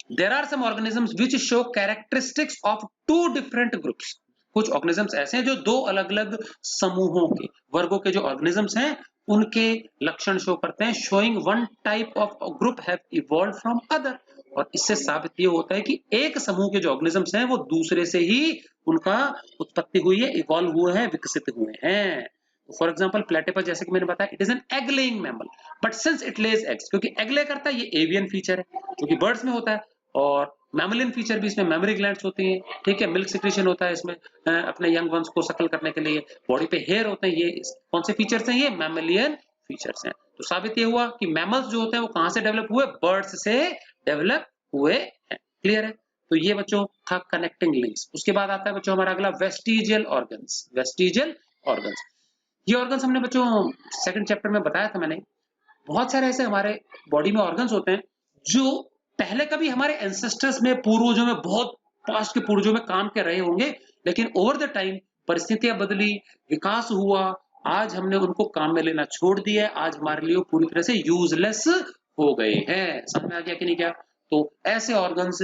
A: There are some organisms which show characteristics of two different groups. कुछ ऑर्गेनिजम्स ऐसे हैं जो दो अलग-अलग समूहों के, वर्गों के जो ऑर्गेनिजम्स हैं, उनके लक्षण शो करते हैं। Showing one type of group have evolve from other, और इससे साबित ये होता है कि एक समूह के जो ऑर्गेनिजम्स हैं वो दूसरे से ही उनका उत्पत्ति हुई है, इवॉल्व हुए हैं, विकसित हुए हैं। फॉर एग्जाम्पल प्लेटिपस, जैसे कि मैंने बताया, it is an egg laying mammal, but since it Lay's eggs, क्योंकि एग ले करता है, ये एवियन फीचर है जो कि बर्ड्स में होता है। और मैमलियन फीचर भी इसमें, मेमोरी ग्लैंड्स होती हैं, ठीक है, मिल्क सिक्रीशन होता है इसमें अपने यंग वंस को सकल करने के लिए, बॉडी पे हेयर होते हैं। ये कौन से फीचर्स हैं? ये मैमलियन फीचर्स हैं। तो साबित ये हुआ कि मैमल्स जो होते हैं वो कहां से डेवलप हुए? बर्ड्स से डेवलप हुए हैं। क्लियर है? तो ये बच्चों था कनेक्टिंग लिंक्स। उसके बाद आता है बच्चों हमारा अगला वेस्टिजियल ऑर्गन्स। वेस्टिजियल ऑर्गन्स, ये ऑर्गन्स हमने बच्चों सेकंड चैप्टर में बताया था मैंने। बहुत सारे ऐसे हमारे बॉडी में ऑर्गन्स होते हैं जो पहले कभी हमारे एंसेस्टर्स में, पूर्वजों में, बहुत पास्ट के पूर्वजों में काम कर रहे होंगे, लेकिन ओवर द टाइम परिस्थितियां बदली, विकास हुआ, आज हमने उनको काम में लेना छोड़ दिया है, आज हमारे लिए पूरी तरह से यूजलेस हो गए हैं। समझ में आ गया कि नहीं क्या? तो ऐसे ऑर्गन्स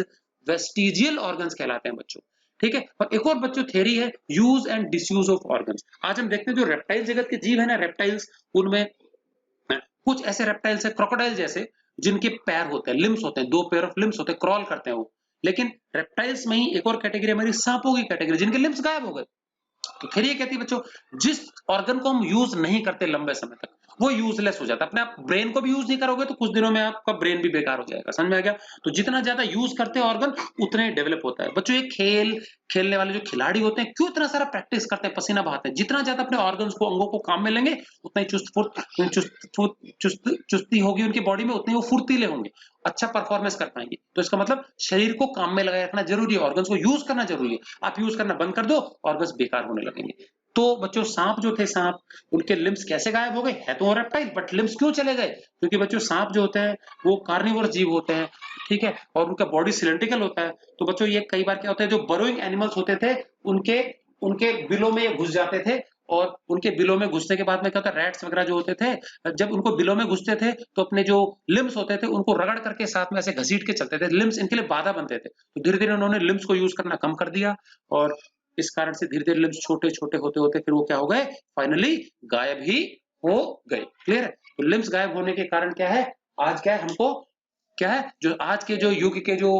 A: वेस्टिजियल ऑर्गन्स कहलाते हैं बच्चों, ठीक है। और एक और बच्चों थ्योरी है use and disuse of organs. आज हम देखते हैं जो रेप्टाइल जगत के जीव है ना, रेप्टाइल्स, उनमें कुछ ऐसे रेप्टाइल्स है क्रोकोडाइल जैसे, जिनके पैर होते हैं, लिम्स होते हैं, दो पेयर ऑफ लिम्स होते हैं, क्रॉल करते हैं वो। लेकिन रेप्टाइल्स में ही एक और कैटेगरी हमारी सांपों की कैटेगरी, जिनके लिम्स गायब हो गए। तो फिर ये कहती है बच्चों, जिस ऑर्गन को हम यूज नहीं करते लंबे समय तक, वो यूजलेस हो जाता है। अपने आप ब्रेन को भी यूज नहीं करोगे तो कुछ दिनों में आपका ब्रेन भी बेकार हो जाएगा। समझ में आ गया? तो जितना ज्यादा यूज करते हैं ऑर्गन, उतने डेवलप होता है बच्चों। ये खेल खेलने वाले जो खिलाड़ी होते हैं, क्यों इतना सारा प्रैक्टिस करते हैं, पसीना बहाते हैं? जितना ज्यादा अपने ऑर्गन्स को, अंगों को काम में लेंगे, उतना ही चुस्ती होगी उनकी बॉडी में, उतने वो फुर्तीले होंगे, अच्छा परफॉर्मेंस कर पाएंगे। तो इसका मतलब शरीर को काम में लगाए रखना जरूरी है, ऑर्गन्स को यूज करना जरूरी है। आप यूज करना बंद कर दो, ऑर्गन्स बेकार होने लगेंगे। तो बच्चों सांप जो थे, सांप, उनके लिम्स कैसे गायब हो गए? है तो रेप्टाइल, बट लिम्स क्यों चले गए? क्योंकि बच्चों सांप जो होते हैं वो कार्निवोरस जीव होते हैं, ठीक है, और उनका बॉडी सिलेंड्रिकल होता है। तो बच्चों ये कई बार क्या होता है, जो बरोइंग एनिमल्स होते थे, उनके उनके बिलों में ये घुस जाते थे, और उनके बिलों में घुसने के बाद में क्या होता है, रैट्स वगैरह जो होते थे, जब उनको बिलों में घुसते थे तो अपने जो लिम्स होते थे उनको रगड़ करके साथ में ऐसे घसीट के चलते थे। लिम्स इनके लिए बाधा बनते थे। तो धीरे धीरे उन्होंने लिम्स को यूज करना कम कर दिया, और इस कारण से धीरे धीरे लिम्स छोटे छोटे होते होते फिर वो क्या हो गए, फाइनली गायब ही हो गए। क्लियर है? तो लिम्स गायब होने के कारण क्या है, आज क्या है, हमको क्या है, जो आज के जो युग के जो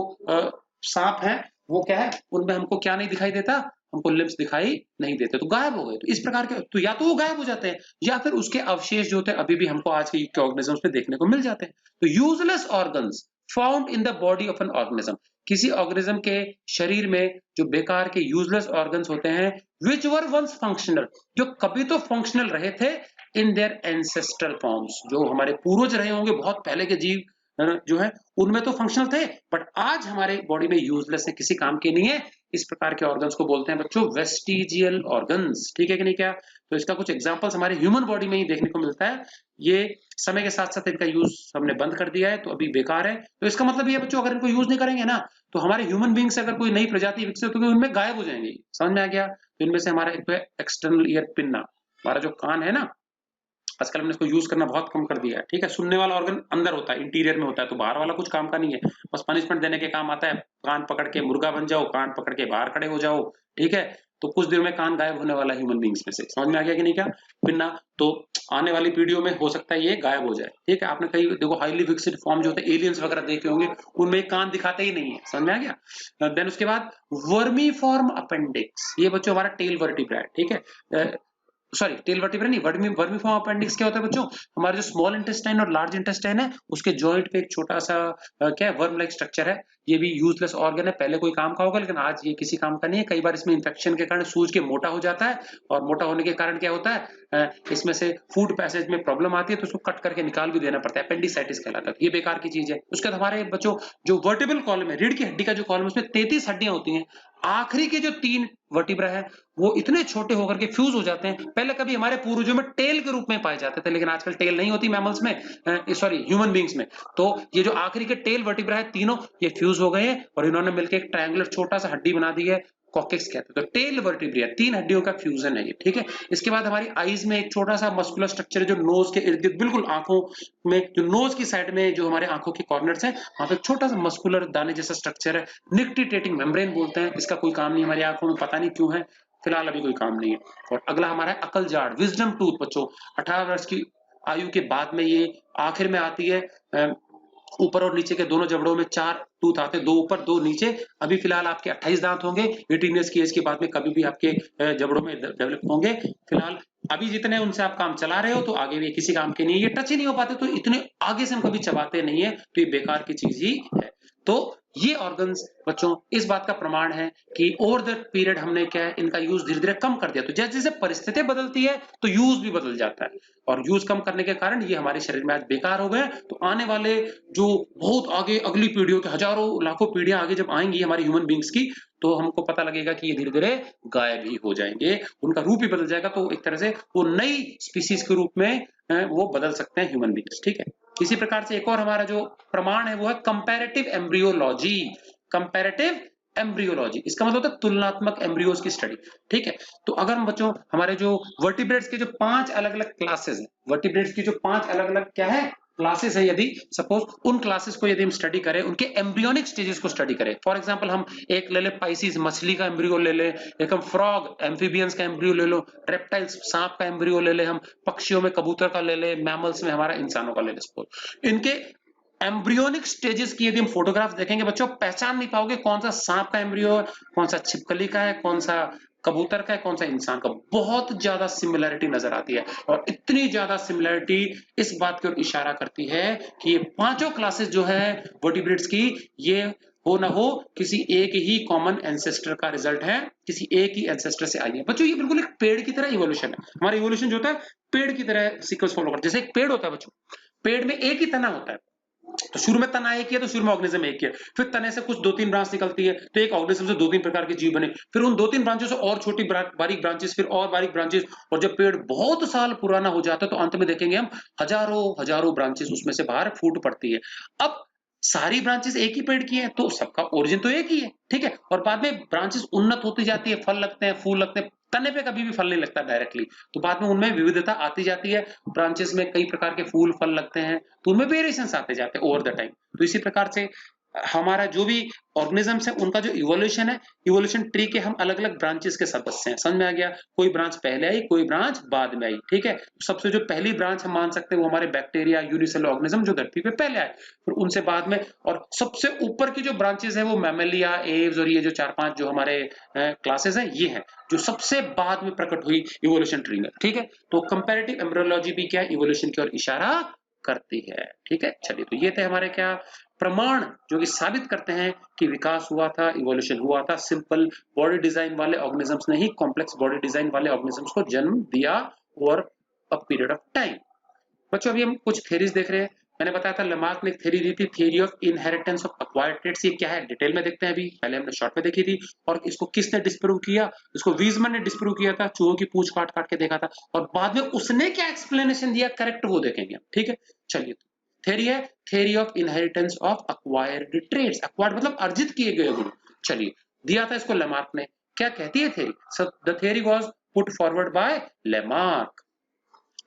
A: सांप हैं, वो क्या है, उनमें हमको क्या नहीं दिखाई देता, हमको लिम्स दिखाई नहीं देते, तो गायब हो गए। तो इस प्रकार के, तो या तो वो गायब हो जाते हैं, या फिर उसके अवशेष जो होते हैं अभी भी हमको आज के युग के ऑर्गेनिजम्स में देखने को मिल जाते हैं। तो useless organs found in the body of an organism, किसी ऑर्गेनिज्म के शरीर में जो बेकार के यूजलेस ऑर्गन्स होते हैं, विच वर वंस फंक्शनल, जो कभी तो फंक्शनल रहे थे, इन देयर एंसेस्ट्रल फॉर्म्स, जो हमारे पूर्वज रहे होंगे, बहुत पहले के जीव जो है, उनमें तो फंक्शनल थे, बट आज हमारे बॉडी में यूजलेस है, किसी काम के नहीं है। इस प्रकार के ऑर्गन्स को बोलते हैं बच्चों वेस्टिजियल ऑर्गन्स, ठीक है कि नहीं क्या? तो इसका कुछ एग्जांपल्स हमारे ह्यूमन बॉडी में ही देखने को मिलता है। ये समय के साथ साथ इनका यूज हमने बंद कर दिया है, तो अभी बेकार है। तो इसका मतलब ये बच्चों, अगर इनको यूज नहीं करेंगे ना, तो हमारे ह्यूमन बींग से अगर कोई नई प्रजाति विकसित होगी, उनमें गायब हो जाएंगे। समझ में आ गया? तो इनमें से हमारा एक तो एक्सटर्नल ईयर पिन्ना, हमारा जो कान है ना, आजकल हमने इसको यूज करना बहुत कम कर दिया है, ठीक है। सुनने वाला ऑर्गन अंदर होता है, इंटीरियर में होता है, तो बाहर वाला कुछ काम का नहीं है, बस पनिशमेंट देने के काम आता है। कान पकड़ के मुर्गा बन जाओ, कान पकड़ के बाहर खड़े हो जाओ, ठीक है। तो कुछ देर में कान गायब होने वाला ह्यूमन बींग्स में से। समझ में आ गया कि नहीं क्या? पिन्ना, तो आने वाली पीढ़ियों में हो सकता है ये गायब हो जाए, ठीक है। आपने कई देखो हाईली विकसित फॉर्म जो होते हैं, एलियंस वगैरह देखे होंगे, उनमें कान दिखाते ही नहीं है। समझ में आ गया? देन उसके बाद वर्मी फॉर्म अपेंडिक्स, ये बच्चों हमारा टेल वर्टिब्रा है, ठीक है। सॉरी टेल वर्टिब्रा नहीं, वर्मीफॉर्म अपेंडिक्स क्या होता है बच्चों, हमारे जो स्मॉल इंटेस्टाइन और लार्ज इंटेस्टाइन है उसके जॉइंट पे एक छोटा सा क्या है, वर्म लाइक स्ट्रक्चर है। ये भी यूजलेस ऑर्गन है, पहले कोई काम का होगा लेकिन आज ये किसी काम का नहीं है। कई बार इसमें इंफेक्शन के कारण सूज के मोटा हो जाता है, और मोटा होने के कारण क्या होता है, इसमें से फूड पैसेज में प्रॉब्लम आती है, तो उसको कट करके निकाल भी देना पड़ता है, अपेंडिसाइटिस कहलाता है। ये बेकार की चीज है। उसके बाद हमारे बच्चों जो वर्टिब्रल कॉलम है, रीढ़ की हड्डी का जो कॉलम, उसमें 33 हड्डियां होती हैं। आखिरी के जो 3 वर्टिब्रा है वो इतने छोटे होकर के फ्यूज हो जाते हैं। पहले कभी हमारे पूर्वजों में टेल के रूप में पाए जाते थे, लेकिन आजकल टेल नहीं होती मैमल्स में, सॉरी ह्यूमन बींग्स में। तो ये जो आखिरी के टेल वर्टिब्रा है तीनों, ये फ्यूज हो गए हैं और इन्होंने मिलकर एक ट्रायंगुलर छोटा सा हड्डी बना दी है, कॉकेक्स कहते हैं। तो टेल वर्टिब्रिया 3 हड्डियों का फ्यूजन है ये, ठीक है। इसके बाद हमारी आईज में एक छोटा सा मस्कुलर स्ट्रक्चर है जो नोज के इर्द गिर्द, बिल्कुल आंखों में जो नोज की साइड में जो हमारे आंखों के कॉर्नर्स हैं, वहां पे छोटा सा मस्कुलर दाने जैसा स्ट्रक्चर है, निक्टिटेटिंग मेम्ब्रेन बोलते हैं। इसका कोई काम नहीं हमारी आंखों में, पता नहीं क्यों है, फिलहाल अभी कोई काम नहीं है। और अगला हमारा है अकल जाड़, विजडम टूथ। बच्चों 18 वर्ष की आयु के बाद में ये आखिर में आती है। ऊपर और नीचे के दोनों जबड़ों में 4 टूथ आते हैं, 2 ऊपर 2 नीचे। अभी फिलहाल आपके 28 दांत होंगे, 18 ईयर्स की एज के बाद में कभी भी आपके जबड़ों में डेवलप होंगे। फिलहाल अभी जितने उनसे आप काम चला रहे हो, तो आगे भी किसी काम के नहीं, ये टच ही नहीं हो पाते, तो इतने आगे से हम कभी चबाते नहीं है, तो ये बेकार की चीज ही है। तो ये ऑर्गन्स बच्चों इस बात का प्रमाण है कि ओवर द पीरियड हमने क्या है, इनका यूज धीरे धीरे कम कर दिया। तो जैसे जैसे परिस्थितियां बदलती है तो यूज भी बदल जाता है, और यूज कम करने के कारण ये हमारे शरीर में आज बेकार हो गए। तो आने वाले जो बहुत आगे अगली पीढ़ियों के हजारों लाखों पीढ़ियां आगे जब आएंगी हमारी ह्यूमन बींग्स की, तो हमको पता लगेगा कि ये धीरे धीरे गायब ही हो जाएंगे, उनका रूप ही बदल जाएगा। तो एक तरह से वो नई स्पीसीज के रूप में वो बदल सकते हैं ह्यूमन बींग्स, ठीक है। इसी प्रकार से एक और हमारा जो प्रमाण है वो है कंपैरेटिव एम्ब्रियोलॉजी। कंपैरेटिव एम्ब्रियोलॉजी इसका मतलब होता है तुलनात्मक एम्ब्रियोज की स्टडी, ठीक है। तो अगर हम बच्चों हमारे जो वर्टिब्रेट्स के जो 5 अलग अलग क्लासेस हैं, वर्टिब्रेट्स की जो 5 अलग अलग क्या है क्लासेस है, यदि सपोज उन क्लासेस को यदि हम स्टडी करें, उनके एम्ब्रियोनिक स्टेजेस को स्टडी करें, फॉर एग्जांपल हम एक ले ले पाइसिस मछली का एम्ब्रियो ले ले, एक हम फ्रॉग एम्फीबियंस का एम्ब्रियो ले लो, रेप्टाइल्स सांप का एम्ब्रियो ले ले, हम पक्षियों में कबूतर का ले ले, मैमल्स में हमारा इंसानों का ले ले, सपोज इनके एम्ब्रियोनिक स्टेजेस की यदि हम फोटोग्राफ देखेंगे बच्चों, पहचान नहीं पाओगे कौन सा सांप का एम्ब्रियो है, कौन सा छिपकली का है, कौन सा कबूतर का है, कौन सा इंसान का। बहुत ज्यादा सिमिलैरिटी नजर आती है, और इतनी ज्यादा सिमिलैरिटी इस बात की ओर इशारा करती है कि ये पांचों क्लासेस जो है वर्टिब्रेट्स की, ये हो ना हो किसी एक ही कॉमन एंसेस्टर का रिजल्ट है, किसी एक ही एंसेस्टर से आई है। बच्चों ये बिल्कुल एक पेड़ की तरह इवोल्यूशन है। हमारा इवोल्यूशन जो होता है पेड़ की तरह सीक्वेंस फॉलो करता है। जैसे एक पेड़ होता है बच्चों, पेड़ में एक ही तना होता है, तो शुरू में तना एक ही है, तो शुरू में ऑर्गेनिज्म एक ही है, फिर तने से कुछ 2-3 ब्रांच निकलती है, तो एक ऑर्गेनिज्म से 2-3 प्रकार के जीव बने, फिर उन 2-3 ब्रांचों से और छोटी बारीक ब्रांचेस, फिर और बारीक ब्रांचेस, और जब पेड़ बहुत साल पुराना हो जाता है तो अंत में देखेंगे हम हजारों हजारों ब्रांचेस उसमें से बाहर फूट पड़ती है। अब सारी ब्रांचेस एक ही पेड़ की है, तो सबका ओरिजिन तो एक ही है, ठीक है। और बाद में ब्रांचेस उन्नत होती जाती है, फल लगते हैं, फूल लगते हैं, तने पे कभी भी फल नहीं लगता डायरेक्टली, तो बाद में उनमें विविधता आती जाती है, ब्रांचेस में कई प्रकार के फूल फल लगते हैं, तो उनमें वेरिएशंस आते जाते हैं ओवर द टाइम। तो इसी प्रकार से हमारा जो भी ऑर्गेनिजम्स है उनका जो इवोल्यूशन है, इवोल्यूशन ट्री के हम अलग अलग ब्रांचेस के सदस्य हैं, समझ में आ गया। कोई ब्रांच पहले आई, कोई ब्रांच बाद में आई, ठीक है। सबसे जो पहली ब्रांच हम मान सकते हैं वो हमारे बैक्टीरिया यूनिसेलुलर ऑर्गेनिज्म जो धरती पे पहले आए, फिर उनसे बाद में, और सबसे ऊपर की जो ब्रांचेस है वो मैमेलिया, एव्स, और ये जो 4-5 जो हमारे क्लासेस हैं ये हैं जो सबसे बाद में प्रकट हुई इवोल्यूशन ट्री में, ठीक है। तो कंपैरेटिव एम्ब्रियोलॉजी भी क्या इवोल्यूशन की ओर इशारा करती है, ठीक है। चलिए, तो ये थे हमारे क्या प्रमाण जो कि साबित करते हैं कि विकास हुआ था, इवोल्यूशन हुआ था। सिंपल बॉडी डिजाइन वाले ऑर्गेनिजम्स ने ही कॉम्प्लेक्स बॉडी डिजाइन वाले ऑर्गेनिजम्स को जन्म दिया over a period of time. बच्चों अभी हम कुछ थ्योरीज देख रहे हैं। मैंने बताया था लमार्क ने एक थ्योरी दी थी, theory of inheritance of acquired traits. ये क्या है डिटेल में देखते हैं, अभी पहले हमने शॉर्ट में देखी थी। और इसको किसने डिस्प्रूव किया? इसको वीजमैन ने डिस्प्रूव किया था, चूहों की पूंछ काट काट के देखा था, और बाद में उसने क्या एक्सप्लेनेशन दिया करेक्ट वो देखेंगे, ठीक है। चलिए, थ्योरी है theory of inheritance of acquired traits. Acquired मतलब अर्जित किए गए गुण। चलिए, दिया था इसको लेमार्क ने। क्या कहती है theory? The theory was put forward bye Lamarck.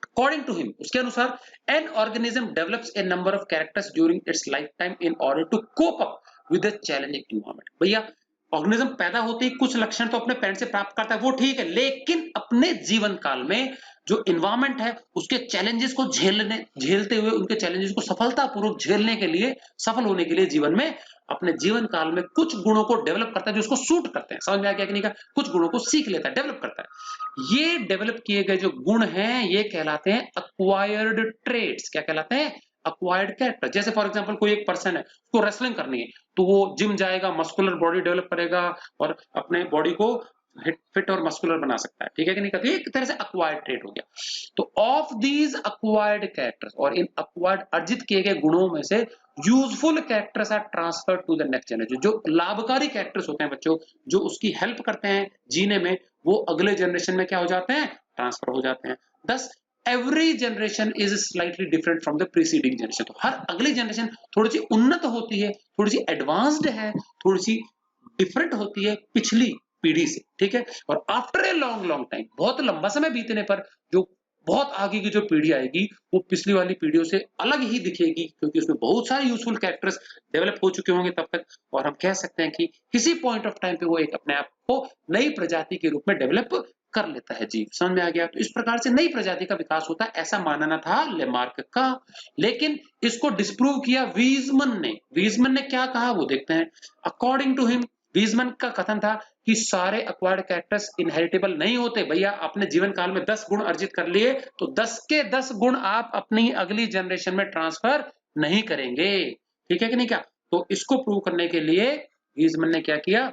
A: According to him, उसके अनुसार an organism develops a number of characters during its lifetime in order to cope up with the challenging environment। भैया organism पैदा होते ही कुछ लक्षण तो अपने parents से प्राप्त करता है, वो ठीक है, लेकिन अपने जीवन काल में जो इन्वायरमेंट है उसके चैलेंजेस को झेलते हुए, उनके चैलेंजेस को सफलतापूर्वक झेलने के लिए, सफल होने के लिए जीवन में अपने जीवन काल में कुछ गुणों को डेवलप करता है जो उसको सूट करते हैं। समझ में आ गया कि नहीं? का कुछ गुणों को सीख लेता है, डेवलप करता है। ये डेवलप किए गए जो गुण हैं ये कहलाते हैं अक्वायर्ड ट्रेड्स। क्या कहलाते हैं? Acquired character. जैसे फॉर एग्जांपल कोई एक पर्सन है, उसको रेसलिंग करनी है, तो वो जिम जाएगा, मस्कुलर बॉडी डेवलप करेगा और अपने बॉडी को फिट और मस्कुलर बना सकता है। ठीक है कि नहीं? कहते एक तरह से अक्वायर्ड ट्रेड हो गया। तो ऑफ दीज अक्वायर्ड कैरेक्टर्स, और इन अक्वायर्ड अर्जित किए गए गुणों में से useful characters are transferred to the next generation. जो लाभकारी कैरेक्टर्स होते हैं बच्चों, जो उसकी हेल्प करते हैं जीने में, वो अगले जनरेशन में क्या हो जाते हैं? ट्रांसफर हो जाते हैं। दस every generation is slightly different from the preceding generation. तो हर अगली जनरेशन थोड़ी सी उन्नत होती है, थोड़ी सी एडवांस्ड है, थोड़ी सी डिफरेंट होती है पिछली पीढ़ी से। ठीक है? और after a long long time, बहुत लंबा समय बीतने पर, जो बहुत आगे की जो पीढ़ी आएगी वो पिछली वाली पीढ़ियों से अलग ही दिखेगी, क्योंकि उसमें बहुत सारे यूजफुल कैरेक्टर्स डेवलप हो चुके होंगे तब तक। और हम कह सकते हैं कि किसी पॉइंट ऑफ टाइम पे वो एक अपने आप को नई प्रजाति के रूप में डेवलप कर लेता है जीव। समझ में आ गया? तो इस प्रकार से नई प्रजाति का विकास होता है, ऐसा मानना था लेमार्क का। लेकिन इसको डिस्प्रूव किया वीजमन ने। वीजमन ने क्या कहा वो देखते हैं। अकॉर्डिंग टू हिम, वीजमन का कथन था कि सारे अक्वायर्ड कैरेक्टर्स इनहेरिटेबल नहीं होते। भैया आपने जीवन काल में 10 गुण अर्जित कर लिए, तो 10 के 10 गुण आप अपनी अगली जनरेशन में ट्रांसफर नहीं करेंगे। ठीक है कि नहीं? क्या तो इसको प्रूव करने के लिए वीजमन ने क्या किया?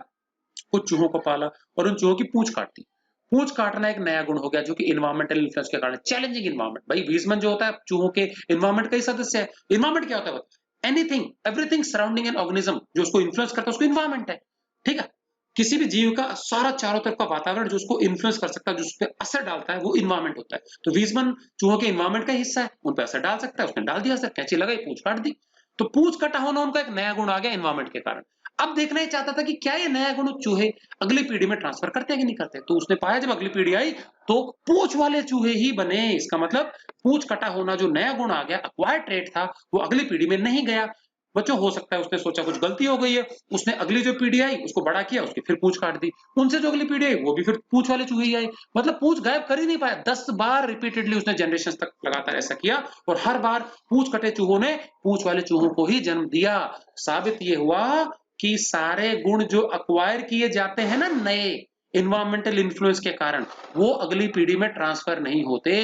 A: कुछ चूहों को पाला और उन चूहों की पूंछ काट दी। पूंछ काटना एक नया गुण हो गया जो कि इन्वायरमेंटल इन्फ्लुएंस के कारण, चैलेंजिंग इन्वायरमेंट। भाई वीजमन जो होता है चूहों के इन्वायरमेंट का ही सदस्य है। इन्वायरमेंट क्या होता है? Anything everything surrounding an organism, जो उसको इन्फ्लुएंस करता है उसको इन्वायरमेंट है। ठीक है? किसी भी जीव का सारा चारों तरफ का वातावरण जो उसको इन्फ्लुएंस कर सकता है, जो उस पर असर डालता है, वो इन्वायरमेंट होता है। तो वीजमन चूहों के इन्वायरमेंट का हिस्सा है, उन पर असर डाल सकता है, उसने डाल दिया असर, कैंची लगाई, पूंछ काट दी। तो पूंछ कटा होना उनका एक नया गुण आ गया इन्वायरमेंट के कारण। अब देखना ही चाहता था कि क्या ये नया गुण चूहे अगली पीढ़ी में ट्रांसफर करते हैं कि नहीं करते। तो उसने पाया जब अगली पीढ़ी आई तो पूंछ वाले चूहे ही बने। इसका मतलब पूंछ कटा होना जो नया गुण आ गया, अक्वायर्ड ट्रेट था, वो अगली पीढ़ी में नहीं गया। बच्चों हो सकता है उसने सोचा कुछ गलती हो गई है, उसने अगली जो पीढ़ी आई उसको बड़ा किया, उसकी फिर पूंछ काट दी, उनसे जो अगली पीढ़ी आई वो भी फिर पूंछ वाले चूहे ही आए। मतलब पूंछ गायब कर ही नहीं पाया। 10 बार रिपीटेडली उसने जनरेशन तक लगातार ऐसा किया और हर बार पूंछ कटे चूहों ने पूंछ वाले चूहों को ही जन्म दिया। साबित ये हुआ कि सारे गुण जो अक्वायर किए जाते हैं ना नए इन्वायरमेंटल इन्फ्लुएंस के कारण, वो अगली पीढ़ी में ट्रांसफर नहीं होते।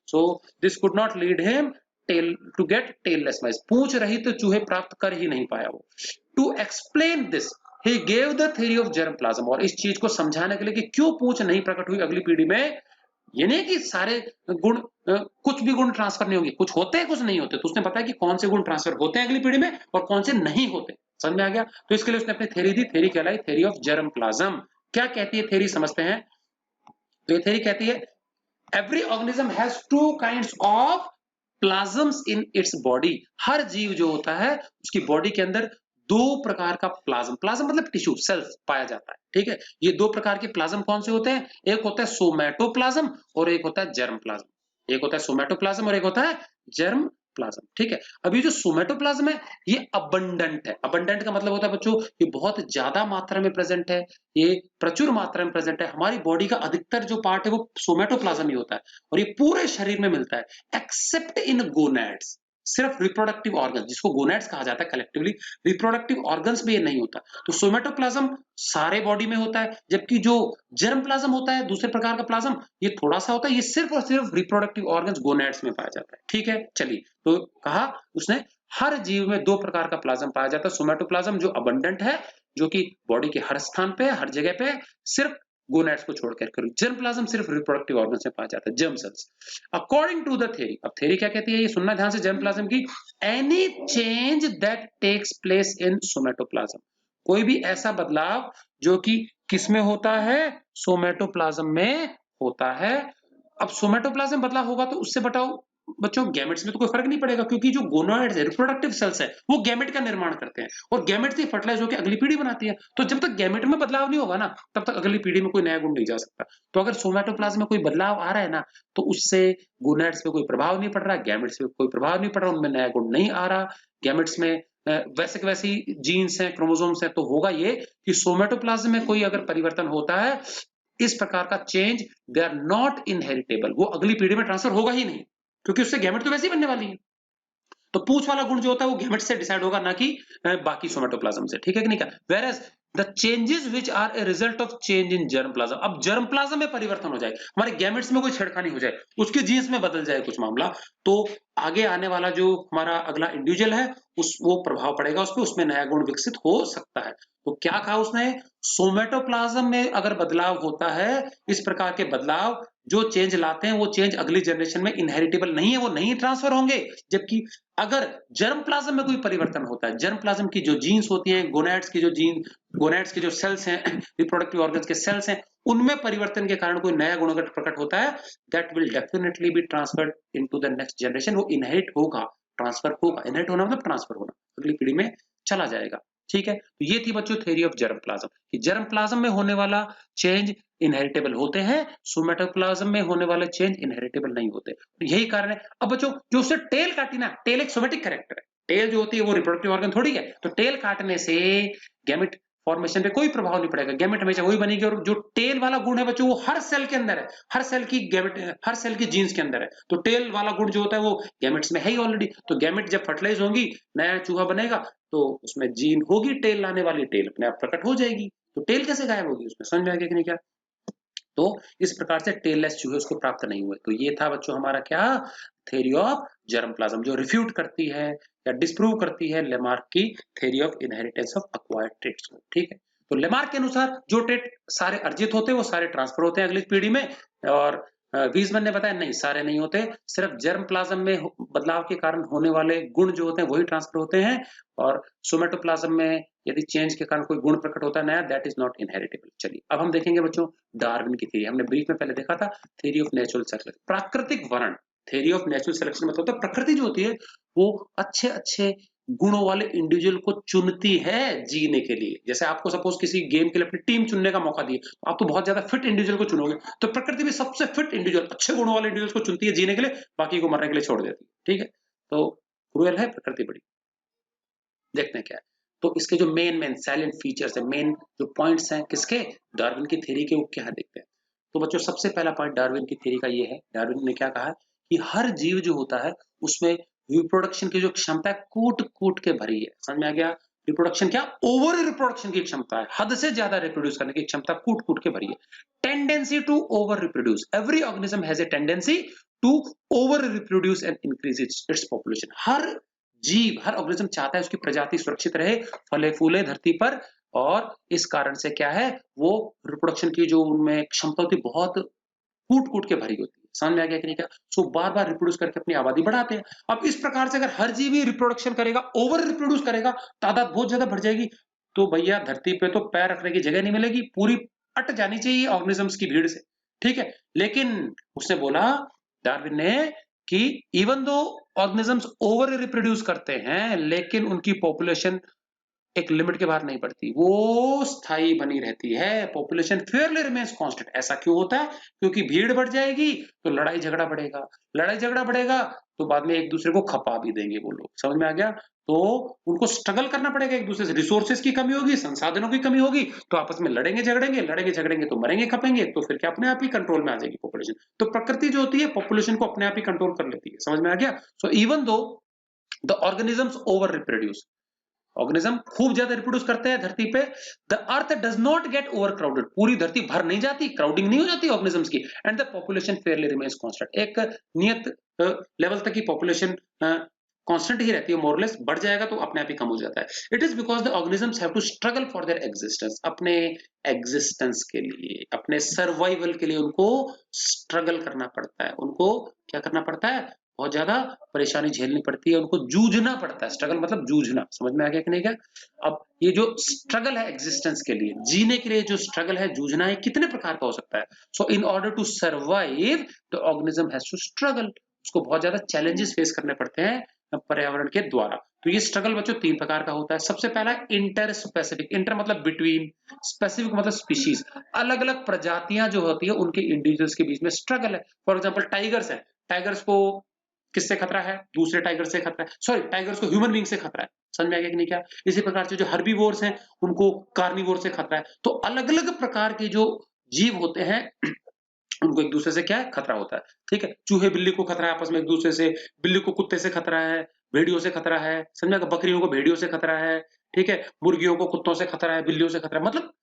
A: So this could not lead him tail to get tailless mice. पूंछ रही तो चूहे प्राप्त कर ही नहीं पाया वो। To explain this he gave the theory of germ plasm. और इस चीज को समझाने के लिए कि क्यों पूंछ नहीं प्रकट हुई अगली पीढ़ी में, ये नहीं कि सारे गुण कुछ भी गुण ट्रांसफर नहीं होंगे, कुछ होते हैं कुछ नहीं होते। तो उसने बताया कि कौन से गुण ट्रांसफर होते हैं अगली पीढ़ी में और कौन से नहीं होते। समझ में आ गया? तो इसके लिए उसने अपनी थ्योरी दी। थ्योरी कहलाई थ्योरी ऑफ जर्म प्लाज्म। क्या कहती है थ्योरी, समझते हैं। तो ये थ्योरी कहती है every organism has two kinds of plasms in its body. हर जीव जो होता है उसकी बॉडी के अंदर दो प्रकार का प्लाज्म, प्लाज्म मतलब टिश्यू सेल्स पाया जाता है। ठीक है? ये दो प्रकार के प्लाज्म कौन से होते हैं? एक होता है सोमैटोप्लाज्म और एक होता है जर्म प्लाज्म। एक होता है सोमैटोप्लाज्म और एक होता है जर्म प्लाज्म। ठीक है? अब ये जो सोमैटोप्लाज्म है ये अबंडेंट है। अबंडेंट का मतलब होता है बच्चों ये बहुत ज्यादा मात्रा में प्रेजेंट है, ये प्रचुर मात्रा में प्रेजेंट है। हमारी बॉडी का अधिकतर जो पार्ट है वो सोमैटोप्लाज्म ही होता है और ये पूरे शरीर में मिलता है एक्सेप्ट इन गोनैड्स। सिर्फ रिप्रोडक्टिव ऑर्गन, जिसको गोनैड्स कहा जाता है कलेक्टिवली, रिप्रोडक्टिव ऑर्गन्स में ये नहीं होता। तो सोमैटोप्लाज्म सारे बॉडी में होता है, जबकि जो जर्म प्लाज्म होता है दूसरे प्रकार का प्लाज्म, ये थोड़ा सा होता है, ये सिर्फ और सिर्फ रिप्रोडक्टिव ऑर्गन्स गोनैड्स में पाया जाता है। ठीक है? चलिए, तो कहा उसने हर जीव में दो प्रकार का प्लाज्म पाया जाता है। सोमैटोप्लाज्म जो अबंडेंट है, जो कि बॉडी के हर स्थान पे, हर जगह पे, सिर्फ गोनैड्स को छोड़कर। जर्म प्लाज्म सिर्फ रिप्रोडक्टिव ऑर्गन से पाया जाता है, germ cells. According to the theory, अब थ्योरी क्या कहती है ये सुनना ध्यान से जर्म प्लाज्म की। Any change that takes place in somatoplasm, कोई भी ऐसा बदलाव जो कि किसमें होता है? सोमैटोप्लाज्म में होता है। अब सोमैटोप्लाज्म बदलाव होगा तो उससे बताओ बच्चों गैमेट्स में तो कोई फर्क नहीं पड़ेगा, क्योंकि जो गोनोइड्स है, रिप्रोडक्टिव सेल्स है, वो गैमेट का निर्माण करते हैं और गैमेट से फर्टिलाइज होकर अगली पीढ़ी बनाती है। तो जब तक गैमेट में बदलाव नहीं होगा ना, तब तक अगली पीढ़ी में कोई नया गुण नहीं जा सकता। तो अगर सोमैटोप्लाज्म में कोई बदलाव आ रहा है ना, तो उससे गोनैड्स पे कोई प्रभाव नहीं पड़ रहा, गैमेट्स पे कोई प्रभाव नहीं पड़ रहा, उनमें नया गुण नहीं आ रहा। गैमेट्स में वैसे के वैसी जीन्स हैं, क्रोमोसोम्स हैं, तो होगा ये कि सोमैटोप्लाज्म में कोई अगर परिवर्तन होता है, इस प्रकार का change, they are not inheritable, वो अगली पीढ़ी में ट्रांसफर होगा ही नहीं, क्योंकि उससे गैमेट तो वैसे ही बनने वाली है। तो पूंछ वाला गुण जो होता है वो गैमेट से डिसाइड होगा, ना कि बाकी सोमेटोप्लाज्म से, ठीक है कि नहीं क्या? Whereas the changes which are a result of change in germ plasm, अब जर्म प्लाज्म में परिवर्तन हो जाए, हमारे गैमेट्स में कोई छेड़खानी हो जाए, उसके जीन्स में बदल जाए कुछ मामला, तो आगे आने वाला जो हमारा अगला इंडिविजुअल है उस वो प्रभाव पड़ेगा उस पे, उसमें नया गुण विकसित हो सकता है। तो क्या कहा उसने, सोमेटोप्लाज्म में अगर बदलाव होता है, इस प्रकार के बदलाव जो चेंज लाते हैं वो चेंज अगली जनरेशन में इनहेरिटेबल नहीं है, वो नहीं ट्रांसफर होंगे। जबकि अगर जर्म प्लाज्म में कोई परिवर्तन होता है, जर्म प्लाज्म की जो जीन्स होती हैं, गोनैड्स की जो जीन, गोनैड्स के जो सेल्स हैं, रिप्रोडक्टिव ऑर्गन्स के सेल्स हैं, उनमें परिवर्तन के कारण कोई नया गुण अगर प्रकट होता है, that will definitely be transferred into the next generation, वो इनहेरिट होगा, ट्रांसफर होगा, इनहेरिट होना मतलब ट्रांसफर होना, अगली पीढ़ी में चला जाएगा। ठीक है, तो ये थी बच्चों थ्योरी ऑफ जर्म प्लाज्म, कि जर्म प्लाज्म में होने वाला चेंज इनहेरिटेबल होते हैं, सोमेटोप्लाज्म में होने वाले चेंज इनहेरिटेबल नहीं होते। तो यही कारण है। अब बच्चों जो उससे टेल काटी ना, टेल एक सोमेटिक कैरेक्टर है, टेल जो होती है वो रिप्रोडक्टिव ऑर्गन थोड़ी है, तो टेल काटने से गैमेट फॉर्मेशन पे कोई प्रभाव नहीं पड़ेगा, गैमेट हमेशा वही बनेगी, और जो टेल वाला गुण है बच्चों वो हर सेल के अंदर है, हर सेल की गैमेट, हर सेल की जीन्स के अंदर है, तो टेल वाला गुण जो होता है वो गैमेट्स में है ही ऑलरेडी, तो गैमेट जब फर्टिलाइज होंगी, नया चूहा बनेगा, तो उसमें जीन होगी टेल लाने वाली, टेल अपने आप प्रकट हो जाएगी, तो टेल कैसे गायब होगी उसमें, समझ में आ गया कि नहीं क्या? तो इस प्रकार से टेललेस चूहे उसको प्राप्त नहीं हुए। तो ये था बच्चों हमारा क्या, थ्योरी ऑफ जर्म प्लाज्म, जो रिफ्यूट करती है या डिस्प्रूव करती है लेमार्क की theory of inheritance of acquired traits को। ठीक है, तो लेमार्क के अनुसार जो ट्रेट सारे अर्जित होते हैं वो सारे ट्रांसफर होते हैं अगली पीढ़ी में, और वीजमैन ने बताया नहीं, सारे नहीं होते, सिर्फ जर्म प्लाज्म में बदलाव के कारण होने वाले गुण जो होते हैं वही ट्रांसफर होते हैं, और सोमेटोप्लाज्म में यदि चेंज के कारण कोई गुण प्रकट होता है नया, दैट इज नॉट इनहेरिटेबल। चलिए अब हम देखेंगे बच्चों डार्विन की थ्योरी, हमने ब्रीफ में पहले देखा था, थ्योरी ऑफ नेचुरल सिलेक्शन, प्राकृतिक वर्ण, थ्योरी ऑफ नेचुरल सिलेक्शन मतलब होता है प्रकृति जो होती है वो अच्छे अच्छे गुणों वाले इंडिविजुअल को चुनती है जीने के लिए। जैसे आपको सपोज किसी गेम के लिए अपनी टीम चुनने का मौका दिए, तो आप तो बहुत ज्यादा फिट इंडिविजुअल को चुनोगे, तो प्रकृति भी सबसे फिट इंडिविजुअल, अच्छे गुणों वाले इंडिविजुअल को चुनती है जीने के लिए, बाकी को मरने के लिए छोड़ देती है। ठीक है, तो क्रूएल है प्रकृति बड़ी। देखते हैं क्या है, तो इसके जो मेन साइलेंट फीचर्स है, मेन जो पॉइंट्स हैं किसके, डार्विन की थ्योरी के, वो क्या है देखते हैं। तो बच्चों सबसे पहला पॉइंट डार्विन की थ्योरी का ये है, डार्विन ने क्या कहा कि हर जीव जो होता है उसमें रिप्रोडक्शन की जो क्षमता है कूट कूट के भरी है। समझ में आ गया, रिप्रोडक्शन क्या, ओवर रिप्रोडक्शन की क्षमता है, हद से ज्यादा रिप्रोड्यूस करने की क्षमता कूट कूट के भरी है। Tendency to over reproduce, every organism has a tendency to over reproduce and increase its population. हर जीव, हर ऑर्गेनिज्म चाहता है उसकी प्रजाति सुरक्षित रहे, फले फूले धरती पर, और इस कारण से क्या है, वो रिप्रोडक्शन की जो उनमें क्षमता होती है बहुत कूट कूट के भरी होती है। समझ में आ गया कि नहीं क्या? सो बार बार रिप्रोड्यूस करके अपनी आबादी बढ़ाते हैं। अब इस प्रकार से अगर हर जीव ही रिप्रोडक्शन करेगा, ओवर रिप्रोड्यूस करेगा, तादाद बहुत ज्यादा बढ़ जाएगी, तो भैया धरती पे तो पैर रखने की जगह नहीं मिलेगी, पूरी अट जानी चाहिए ऑर्गेनिजम्स की भीड़ से। ठीक है, लेकिन उसने बोला, डार्विन ने, कि even though organisms over reproduce करते हैं, लेकिन उनकी पॉपुलेशन एक लिमिट के बाहर नहीं बढ़ती, वो स्थायी बनी रहती है, पॉपुलेशन फेयरली रिमेन्स कांस्टेंट। ऐसा क्यों होता है? क्योंकि भीड़ बढ़ जाएगी तो लड़ाई झगड़ा बढ़ेगा, लड़ाई झगड़ा बढ़ेगा तो बाद में एक दूसरे को खपा भी देंगे वो लोग। समझ में आ गया? तो उनको स्ट्रगल करना पड़ेगा एक दूसरे से, रिसोर्सेज की कमी होगी, संसाधनों की कमी होगी, तो आपस में लड़ेंगे झगड़ेंगे, लड़ेंगे झगड़ेंगे तो मरेंगे खपेंगे, तो फिर क्या अपने आप ही कंट्रोल में आ जाएगी पॉपुलेशन। तो प्रकृति जो होती है पॉपुलेशन को अपने आप ही कंट्रोल कर लेती है। समझ में आ गया? So even though the organisms over reproduce, organism खूब ज्यादा रिप्रोड्यूस करते हैं धरती पे, the earth does not get over crowded, पूरी धरती भर नहीं जाती, क्राउडिंग नहीं हो जाती ऑर्गेनिजम्स की, and the population Fairlie remains constant, एक नियत लेवल तक की पॉपुलेशन कांस्टेंट ही रहती है, मोरलेस, बढ़ जाएगा तो अपने आप ही कम हो जाता है। It is because the organisms have to struggle for their existence, अपने एग्जिस्टेंस के लिए, अपने सर्वाइवल के लिए उनको स्ट्रगल करना पड़ता है, उनको क्या करना पड़ता है, बहुत ज्यादा परेशानी झेलनी पड़ती है, उनको जूझना पड़ता है, स्ट्रगल मतलब जूझना। समझ में आ गया कि नहीं क्या? अब ये जो स्ट्रगल है एग्जिस्टेंस के लिए, जीने के लिए जो स्ट्रगल है, जूझना है, कितने प्रकार का हो सकता है। So in order to survive the organism has to struggle, उसको बहुत ज्यादा चैलेंजेस फेस करने पड़ते हैं पर्यावरण के द्वारा। तो ये स्ट्रगल बच्चों तीन प्रकार का होता है। सबसे पहला इंटर स्पेसिफिक, इंटर मतलब बिटवीन, स्पेसिफिक मतलब स्पीशीज, अलग अलग प्रजातियां जो होती है उनके इंडिविजुअल्स के बीच में स्ट्रगल है। फॉर एग्जाम्पल टाइगर्स है, टाइगर्स को किससे खतरा है, दूसरे टाइगर से खतरा है, सॉरी टाइगर्स को ह्यूमन बीइंग से खतरा है। समझ में आ गया कि नहीं क्या? इसी प्रकार से जो हर्बीवोर्स हैं उनको कार्निवोर से खतरा है। तो अलग अलग प्रकार के जो जीव होते हैं उनको एक दूसरे से क्या है, खतरा होता है। ठीक है, चूहे बिल्ली को खतरा है आपस में एक दूसरे से, बिल्ली को कुत्ते से खतरा है, भेड़ियों से खतरा है, समझा, बकरियों को भेड़ियों से खतरा है, ठीक है, मुर्गियों को कुत्तों से खतरा है, बिल्लियों से खतरा है, मतलब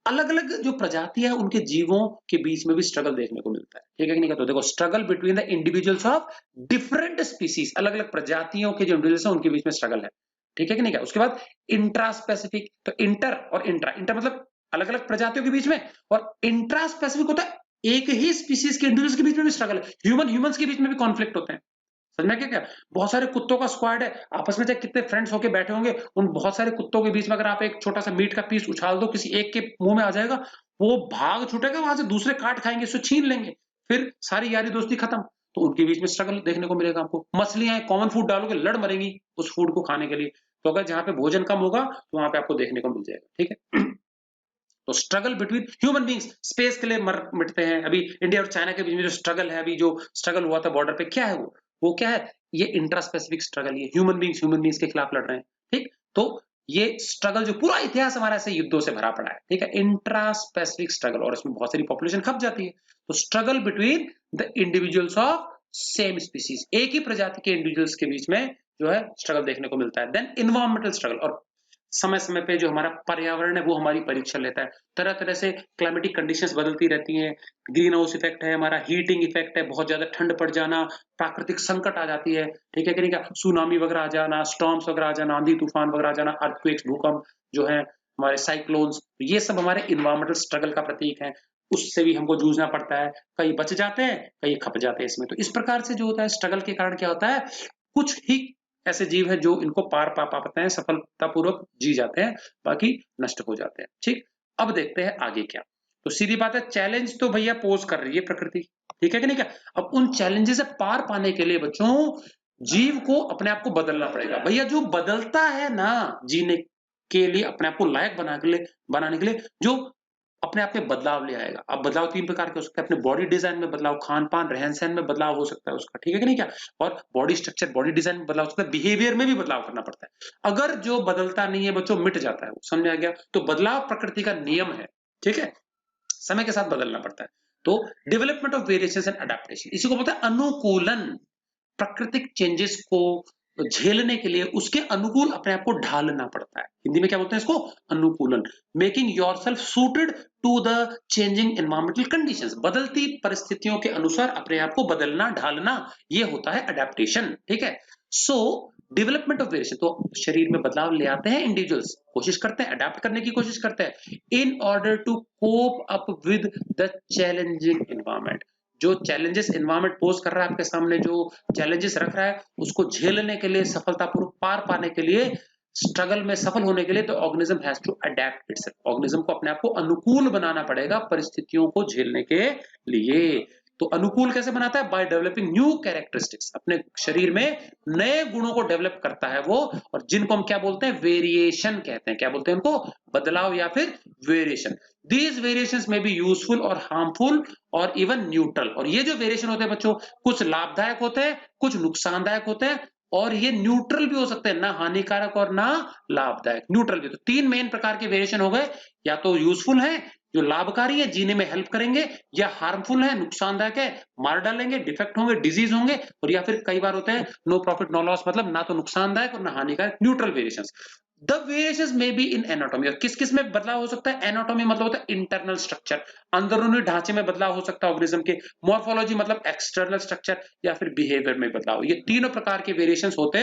A: अलग-अलग जो प्रजाति है उनके जीवों के बीच में भी स्ट्रगल देखने को मिलता है, ठीक है कि नहीं? तो देखो struggle between the individuals of different species, अलग-अलग प्रजातियों के जो इंडिविजुअल्स हैं उनके बीच में स्ट्रगल है, ठीक है कि नहीं? उसके बाद इंट्रा स्पेसिफिक, तो इंटर और इंट्रा, इंटर मतलब अलग-अलग प्रजातियों के बीच में, और इंट्रा स्पेसिफिक होता है एक ही स्पीसीज के इंडिविजुअल्स के बीच में भी स्ट्रगल है, ह्यूमन्स के बीच में भी कॉन्फ्लिक्ट होते हैं। समझ में क्या? बहुत सारे कुत्तों का स्क्वाड है, आपस में चाहे कितने फ्रेंड्स होके बैठे होंगे, उन बहुत सारे कुत्तों के बीच में अगर आप एक छोटा सा मीट का पीस उछाल दो, किसी एक के मुंह में आ जाएगा, वो भाग छूटेगा, वहां से दूसरे काट खाएंगे, उससे छीन लेंगे, फिर सारी यारी दोस्ती खत्म। तो उनके बीच में स्ट्रगल देखने को मिलेगा आपको। मछलियां कॉमन फूड डालोगे, लड़ मरेंगी उस फूड को खाने के लिए। तो अगर जहां पे भोजन कम होगा तो वहां पे आपको देखने को मिल जाएगा, ठीक है। तो struggle between human beings, space के लिए मिटते हैं। अभी इंडिया और चाइना के बीच में जो स्ट्रगल है, अभी जो स्ट्रगल हुआ था बॉर्डर पे, क्या है वो क्या है? ये इंट्रा स्पेसिफिक स्ट्रगल, ये ह्यूमन बींग्स के खिलाफ लड़ रहे हैं, ठीक। तो ये स्ट्रगल जो पूरा इतिहास हमारा ऐसे युद्धों से भरा पड़ा है, ठीक है, इंट्रा स्पेसिफिक स्ट्रगल, और इसमें बहुत सारी पॉपुलेशन खप जाती है। तो struggle between the individuals of same species, एक ही प्रजाति के इंडिविजुअल्स के बीच में जो है स्ट्रगल देखने को मिलता है। देन इन्वायरमेंटल स्ट्रगल, और समय समय पे जो हमारा पर्यावरण है वो हमारी परीक्षा लेता है। तरह तरह से क्लाइमेटिक कंडीशंस बदलती रहती हैं, ग्रीन हाउस इफेक्ट है, हमारा हीटिंग इफेक्ट है, बहुत ज्यादा ठंड पड़ जाना, प्राकृतिक संकट आ जाती है, ठीक है कि नहीं, सुनामी वगैरह आ जाना, स्टॉर्म्स वगैरह आ जाना, आंधी तूफान वगैरह आ जाना, अर्थक्वेक्स, भूकंप जो है, हमारे साइक्लोन्स, ये सब हमारे इन्वायरमेंटल स्ट्रगल का प्रतीक है। उससे भी हमको जूझना पड़ता है, कई बच जाते हैं, कई खप जाते हैं इसमें। तो इस प्रकार से जो होता है स्ट्रगल के कारण क्या होता है, कुछ ही ऐसे जीव हैं जो इनको पार पा पाते हैं, सफलतापूर्वक जी जाते हैं, बाकी नष्ट हो जाते हैं, ठीक। अब देखते हैं आगे क्या। तो सीधी बात है, चैलेंज तो भैया पोज कर रही है प्रकृति, ठीक है कि नहीं क्या। अब उन चैलेंजेस से पार पाने के लिए बच्चों, जीव को अपने आप को बदलना पड़ेगा भैया। जो बदलता है ना जीने के लिए, अपने आप को लायक बनाने के लिए जो अपने आप में बदलाव ले आएगा। अब बदलाव तीन प्रकार के हो सकते हैं, अपने बॉडी डिजाइन में बदलाव, खान पान रहन सहन में बदलाव हो सकता है उसका, ठीक है कि नहीं क्या, और बॉडी स्ट्रक्चर बॉडी डिजाइन में बदलाव हो सकता है, बिहेवियर में भी बदलाव करना पड़ता है। अगर जो बदलता नहीं है बच्चों, मिट जाता है, समझ आ गया। तो बदलाव प्रकृति का नियम है, ठीक है, समय के साथ बदलना पड़ता है। तो development of variations and adaptation, इसी को बोलते हैं अनुकूलन। प्राकृतिक चेंजेस को झेलने के लिए उसके अनुकूल अपने आप को ढालना पड़ता है। हिंदी में क्या बोलते हैं इसको, अनुकूलन। Making yourself suited to the changing environmental conditions, बदलती परिस्थितियों के अनुसार अपने आप को बदलना ढालना, ये होता है अडेप्टेशन, ठीक है। सो डेवलपमेंट ऑफ वेरिएशन, तो शरीर में बदलाव ले आते हैं इंडिविजुअल्स, कोशिश करते हैं अडेप्ट करने की कोशिश करते हैं, in order to cope up with the challenging environment. जो चैलेंजेस एनवायरमेंट पोज कर रहा है आपके सामने, जो चैलेंजेस रख रहा है, उसको झेलने के लिए, सफलतापूर्वक पार पाने के लिए, स्ट्रगल में सफल होने के लिए, तो organism has to adapt itself, organism को अपने आप को अनुकूल बनाना पड़ेगा परिस्थितियों को झेलने के लिए। तो अनुकूल कैसे बनाता है, बाय डेवलपिंग न्यू कैरेक्टरिस्टिक्स, अपने शरीर में नए गुणों को डेवलप करता है वो, और जिनको हम क्या बोलते हैं, वेरिएशन कहते हैं। क्या बोलते हैं उनको, बदलाव या फिर वेरिएशन। दीज वेरिएशंस में बी यूजफुल और हार्मफुल और इवन न्यूट्रल, और ये जो वेरिएशन होते हैं बच्चों, कुछ लाभदायक होते हैं, कुछ नुकसानदायक होते हैं, और ये न्यूट्रल भी हो सकते हैं, ना हानिकारक और ना लाभदायक, न्यूट्रल भी। तो तीन मेन प्रकार के वेरिएशन हो गए, या तो यूजफुल है, जो लाभकारी है, जीने में हेल्प करेंगे, या हार्मफुल है, नुकसानदायक है, मार डालेंगे, डिफेक्ट होंगे, डिजीज होंगे, और या फिर कई बार होते हैं नो प्रॉफिट नो लॉस, मतलब ना तो नुकसानदायक और ना हानिकारक, न्यूट्रल वेरिएशंस। द वेरिएशंस में बी इन एनाटॉमी, और किस किस में बदलाव हो सकता है, एनाटॉमी मतलब होता है इंटरनल स्ट्रक्चर, अंदरूनी ढांचे में बदलाव हो सकता है ऑर्गेनिज्म के, मॉर्फोलॉजी मतलब एक्सटर्नल स्ट्रक्चर, या फिर बिहेवियर में बदलाव, ये तीनों प्रकार के वेरिएशंस होते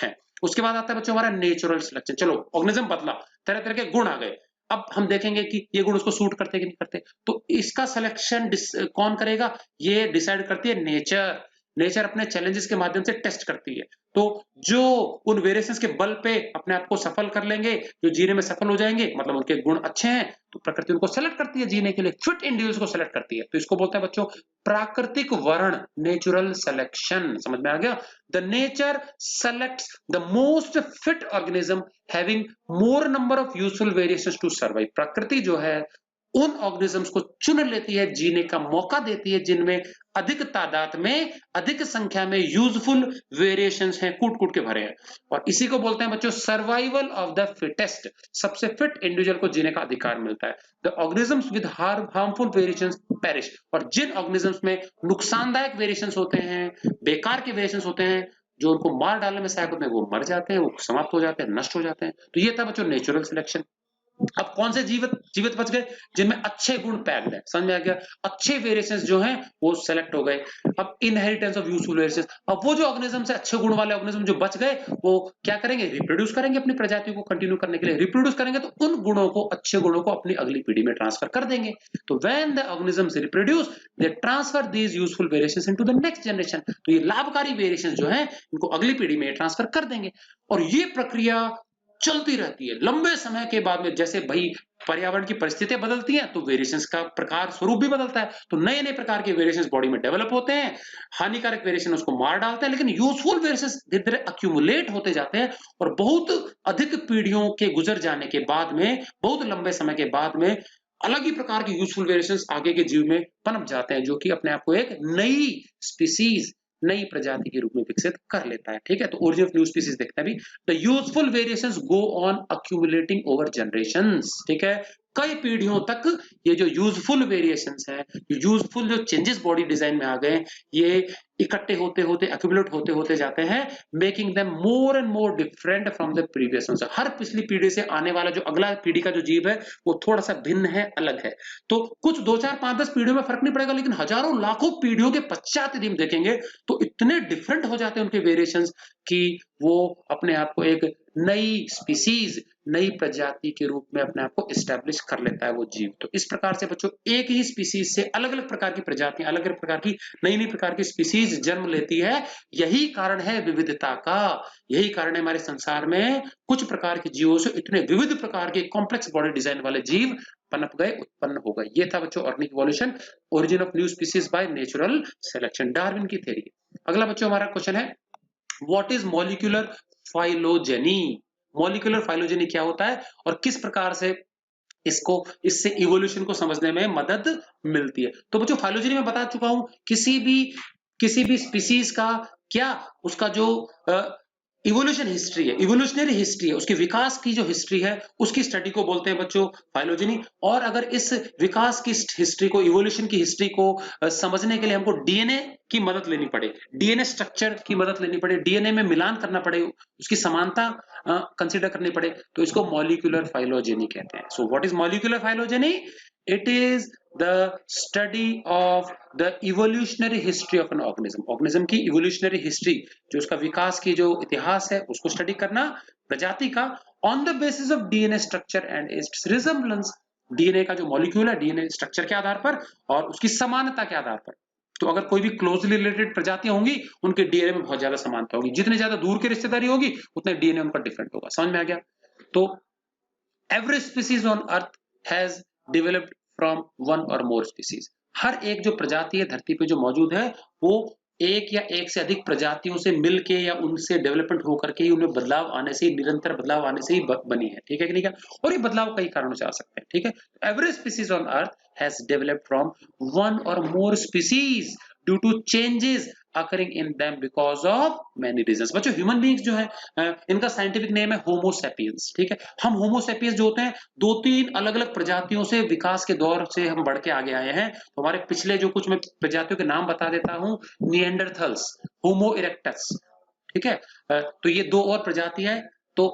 A: हैं। उसके बाद आता है बच्चों हमारा नेचुरल सिलेक्शन। चलो ऑर्गेनिज्म बदला, तरह तरह के गुण आ गए, अब हम देखेंगे कि ये गुण उसको सूट करते कि नहीं करते। तो इसका सिलेक्शन कौन करेगा, ये डिसाइड करती है नेचर। नेचर अपने चैलेंजेस के माध्यम से टेस्ट करती है। तो जो उन वेरिएशंस के बल पे अपने आप को सफल कर लेंगे, जो जीने में सफल हो जाएंगे, मतलब उनके गुण अच्छे हैं, तो प्रकृति उनको सेलेक्ट करती है जीने के लिए, फिट इंडिविजुअल्स को सेलेक्ट करती है। तो इसको बोलते हैं बच्चों प्राकृतिक वर्ण, नेचुरल सिलेक्शन। समझ में आ गया। The nature selects the most fit organism having more number of useful variations to survive. प्रकृति जो है उन ऑर्गेनिजम्स को चुन लेती है, जीने का मौका देती है, जिनमें अधिक तादाद में, अधिक संख्या में यूजफुल वेरिएशंस हैं, कूट कूट के भरे हैं। और इसी को बोलते हैं बच्चों सर्वाइवल ऑफ द फिटेस्ट, सबसे फिट इंडिविजुअल को जीने का अधिकार मिलता है। The organisms with harmful variations perish, और जिन ऑर्गेनिजम्स में नुकसानदायक वेरिएशंस होते हैं, बेकार के वेरिएशंस होते हैं, जो उनको मार डालने में सहायक होते हैं वो मर जाते हैं, वो समाप्त हो जाते हैं, नष्ट हो जाते हैं। तो ये था बच्चों नेचुरल सिलेक्शन। अब कौन से जीवित जीवित बच गए? जिनमें अच्छे गुण पैक्ड है, समझ में आ गया? अच्छे वेरिएशंस जो हैं वो सेलेक्ट हो गए। अब इनहेरिटेंस ऑफ यूजफुल वेरिएशंस, अब वो जो ऑर्गेनिज्म से अच्छे गुण वाले ऑर्गेनिज्म जो बच गए वो क्या करेंगे? रिप्रोड्यूस करेंगे अपनी प्रजातियों को कंटिन्यू करने के लिए। रिप्रोड्यूस करेंगे तो उन गुणों को, अच्छे गुणों को अपनी अगली पीढ़ी में ट्रांसफर कर देंगे। तो when the organisms reproduce they transfer these useful variations into the next generation. तो ये लाभकारी वेरिएशंस जो हैं इनको अगली पीढ़ी में ट्रांसफर कर देंगे। और ये प्रक्रिया चलती रहती है लंबे समय के बाद में। जैसे भाई पर्यावरण की परिस्थितियां बदलती हैं तो वेरिएशंस का प्रकार स्वरूप भी बदलता है, तो नए नए प्रकार के वेरिएशंस बॉडी में डेवलप होते हैं। हानिकारक वेरिएशन उसको मार डालते हैं, लेकिन यूजफुल वेरिएशंस धीरे धीरे अक्यूमुलेट होते जाते हैं और बहुत अधिक पीढ़ियों के गुजर जाने के बाद में, बहुत लंबे समय के बाद में अलग ही प्रकार के यूजफुल वेरिएशंस आगे के जीव में पनप जाते हैं, जो कि अपने आप को एक नई स्पीसीज, नई प्रजाति के रूप में विकसित कर लेता है। ठीक है, तो ओरिजिन ऑफ न्यू स्पीसीज देखते हैं अभी। The useful variations go on accumulating over generations. ठीक है, कई पीढ़ियों तक ये जो यूजफुल वेरिएशंस है, यूजफुल जो चेंजेस बॉडी डिजाइन में आ गए, ये इकट्ठे होते होते, एक्यूमुलेट होते होते जाते हैं, making them more and more different from the previous one. हर पिछली पीढ़ी से आने वाला जो अगला पीढ़ी का जो जीव है वो थोड़ा सा भिन्न है, अलग है। तो कुछ 2 4 5 10 पीढ़ियों में फर्क नहीं पड़ेगा, लेकिन हजारों लाखों पीढ़ियों के पश्चात यदि हम देखेंगे तो इतने डिफरेंट हो जाते हैं उनके वेरिएशंस कि वो अपने आप को एक नई स्पीसीज, नई प्रजाति के रूप में अपने आप को एस्टैब्लिश कर लेता है वो जीव। तो इस प्रकार से बच्चों एक ही स्पीसीज से अलग अलग प्रकार की प्रजातियां, अलग अलग प्रकार की नई नई प्रकार की स्पीसीज जन्म लेती है। यही कारण है विविधता का, यही कारण है हमारे संसार में कुछ प्रकार के जीवों से इतने विविध प्रकार के कॉम्प्लेक्स बॉडी डिजाइन वाले जीव पनप गए, उत्पन्न हो गए। ये था बच्चों organic evolution, origin of new species by natural selection, Darwin की थ्योरी। अगला बच्चों हमारा क्वेश्चन है, what is molecular phylogeny? Molecular phylogeny क्या होता है और किस प्रकार से इससे इवोल्यूशन को समझने में मदद मिलती है? तो बच्चों फाइलोजेनी में बता चुका हूं, किसी भी स्पीसीज का क्या उसका जो इवोल्यूशन हिस्ट्री है, इवोल्यूशनरी हिस्ट्री है, उसके विकास की जो हिस्ट्री है उसकी स्टडी को बोलते हैं बच्चों फाइलोजेनी। और अगर इस विकास की हिस्ट्री को, इवोल्यूशन की हिस्ट्री को समझने के लिए हमको डीएनए की मदद लेनी पड़े, डीएनए स्ट्रक्चर की मदद लेनी पड़े, डीएनए में मिलान करना पड़े, उसकी समानता कंसीडर करनी पड़े, तो इसको मॉलिक्यूलर फाइलोजेनी कहते हैं। So what is molecular phylogeny? It is the study of the evolutionary history of an organism. Organism की इवोल्यूशनरी हिस्ट्री, जो उसका विकास की जो इतिहास है उसको स्टडी करना प्रजाति का, on the basis of DNA structure and it's resemblance. DNA का जो मॉलिक्यूल है, डीएनए स्ट्रक्चर के आधार पर और उसकी समानता के आधार पर। तो अगर कोई भी क्लोजली रिलेटेड प्रजातियां होंगी उनके डीएनए में बहुत ज्यादा समानता होगी, जितने ज्यादा दूर की रिश्तेदारी होगी उतने डीएनए उनका डिफरेंट होगा। समझ में आ गया? तो every species on earth has developed from one or more species। हर एक जो प्रजाति है धरती पे जो मौजूद है वो एक या एक से अधिक प्रजातियों से मिलके या उनसे डेवलपमेंट होकर के ही, उनमें बदलाव आने से ही, निरंतर बदलाव आने से ही बनी है। ठीक है कि नहीं? क्या और ये बदलाव कई कारणों से आ सकते हैं। ठीक है, every species on earth has developed from one और more species due to changes occurring in them because of many reasons। बच्चों ह्यूमन बींग्स जो है इनका साइंटिफिक नेम है होमो सैपियंस। ठीक है, हम होमो सैपियंस जो होते हैं 2-3 अलग अलग प्रजातियों से विकास के दौर से हम बढ़ के आगे आए हैं। तो हमारे पिछले जो कुछ मैं प्रजातियों के नाम बता देता हूं, निएंडरथल्स, होमो इरेक्टस। ठीक है, तो ये 2 और प्रजाति है। तो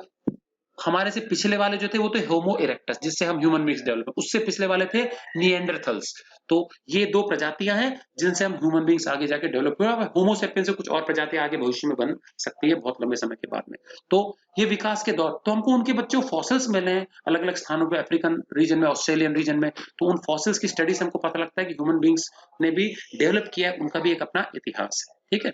A: हमारे से पिछले वाले जो थे वो थे होमो इरेक्टस, जिससे हम ह्यूमन बींग्स डेवलप, उससे पिछले वाले थे निएंडरथल्स। तो ये 2 प्रजातियां हैं जिनसे हम ह्यूमन बींग्स आगे जाके डेवलप हुए। होमो सेपियंस से कुछ और प्रजातियां आगे भविष्य में बन सकती है बहुत लंबे समय के बाद में। तो ये विकास के दौर, तो हमको उनके बच्चों फॉसिल्स मिले हैं अलग अलग स्थानों पे, अफ्रीकन रीजन में, ऑस्ट्रेलियन रीजन में। तो उन फॉसिल्स की स्टडी से हमको पता लगता है कि ह्यूमन बींग्स ने भी डेवलप किया है, उनका भी एक अपना इतिहास है। ठीक है,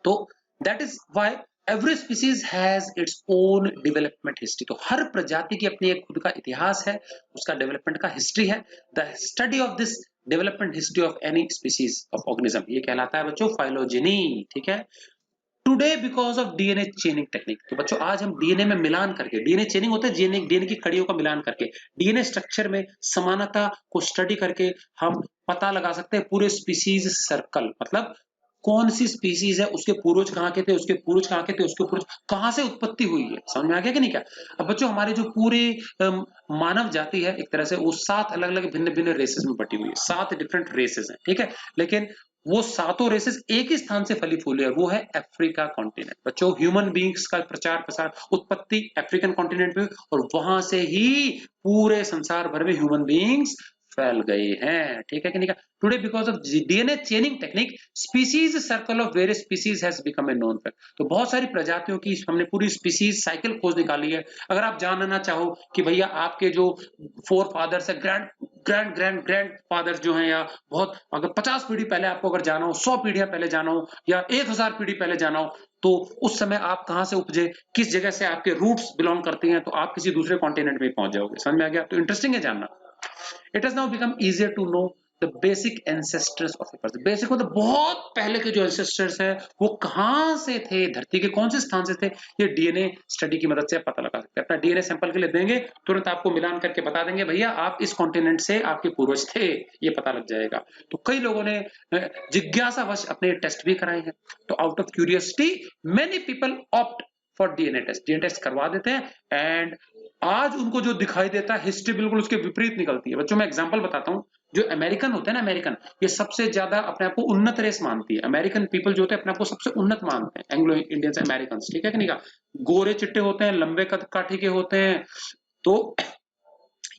A: तो that is why every species has its own development history. तो हर प्रजाति की अपनी एक खुद का इतिहास है, उसका डेवलपमेंट का हिस्ट्री है। The study of this development history of any species of organism, ये कहलाता है बच्चों फाइलोजेनी। ठीक है, today because of DNA चेनिंग technique. तो बच्चों आज हम डीएनए में मिलान करके, डीएनए चेनिंग होता है डीएनए की कड़ियों का मिलान करके, डीएनए स्ट्रक्चर में समानता को स्टडी करके हम पता लगा सकते हैं पूरे स्पीसीज सर्कल, मतलब कौन सी स्पीसीज है, उसके पूर्वज कहाँ के थे, उसके पूर्वज कहाँ के थे, उसके पूर्वज कहाँ से उत्पत्ति हुई है। समझ में आ गया कि नहीं? क्या अब बच्चों हमारे जो पूरे मानव जाति है एक तरह से वो 7 अलग अलग भिन्न भिन्न रेसेस में बटी हुई है, 7 डिफरेंट रेसेस हैं। ठीक है, लेकिन वो सातों रेसेस एक ही स्थान से फली फूली है, वो है अफ्रीका कॉन्टिनेंट। बच्चों ह्यूमन बींग्स का प्रचार प्रसार उत्पत्ति अफ्रीकन कॉन्टिनेंट में, और वहां से ही पूरे संसार भर में ह्यूमन बींग्स फैल गए हैं, ठीक है कि नहीं? Today because of DNA चेनिंग technique species circle of various species has become a known fact. तो बहुत सारी प्रजातियों की हमने पूरी स्पीसीज साइकिल खोज निकाली है। अगर आप जानना चाहो कि भैया आपके जो फोर फादर्स है, grand grand grand grand fathers जो हैं, या बहुत अगर 50 पीढ़ी पहले आपको अगर जाना हो, 100 पीढ़ियां पहले जाना हो, या 1000 पीढ़ी पहले जाना हो, तो उस समय आप कहां से उपजे, किस जगह से आपके रूट्स बिलोंग करती हैं, तो आप किसी दूसरे कॉन्टिनेंट में पहुंच जाओगे। समझ में आ गया? तो इंटरेस्टिंग है जानना। It has now become easier to know the basic ancestors of a person. Basic मतलब बहुत पहले के जो एंसेस्टर्स है वो कहां से थे, धरती के कौन से स्थान से थे, ये डीएनए स्टडी की मदद से पता लगा सकते हैं। अपना डीएनए सैंपल के लिए देंगे, तुरंत आपको मिलान करके बता देंगे भैया आप इस कॉन्टिनेंट से आपके पूर्वज थे, ये पता लग जाएगा। तो कई लोगों ने जिज्ञासावश अपने टेस्ट भी कराए हैं। तो out of curiosity many people opt for DNA test, DNA test करवा देते हैं, एंड आज उनको जो दिखाई देता है हिस्ट्री बिल्कुल उसके विपरीत निकलती है। बच्चों मैं एग्जांपल बताता हूँ, जो अमेरिकन होते हैं ना, अमेरिकन ये सबसे ज्यादा अपने आप को उन्नत रेस मानती है। अमेरिकन पीपल जो होते हैं अपने आप को सबसे उन्नत मानते हैं, एंग्लो इंडियंस अमेरिकन, ठीक है कि नहीं का? गोरे चिट्टे होते हैं, लंबे कद काठी के होते हैं, तो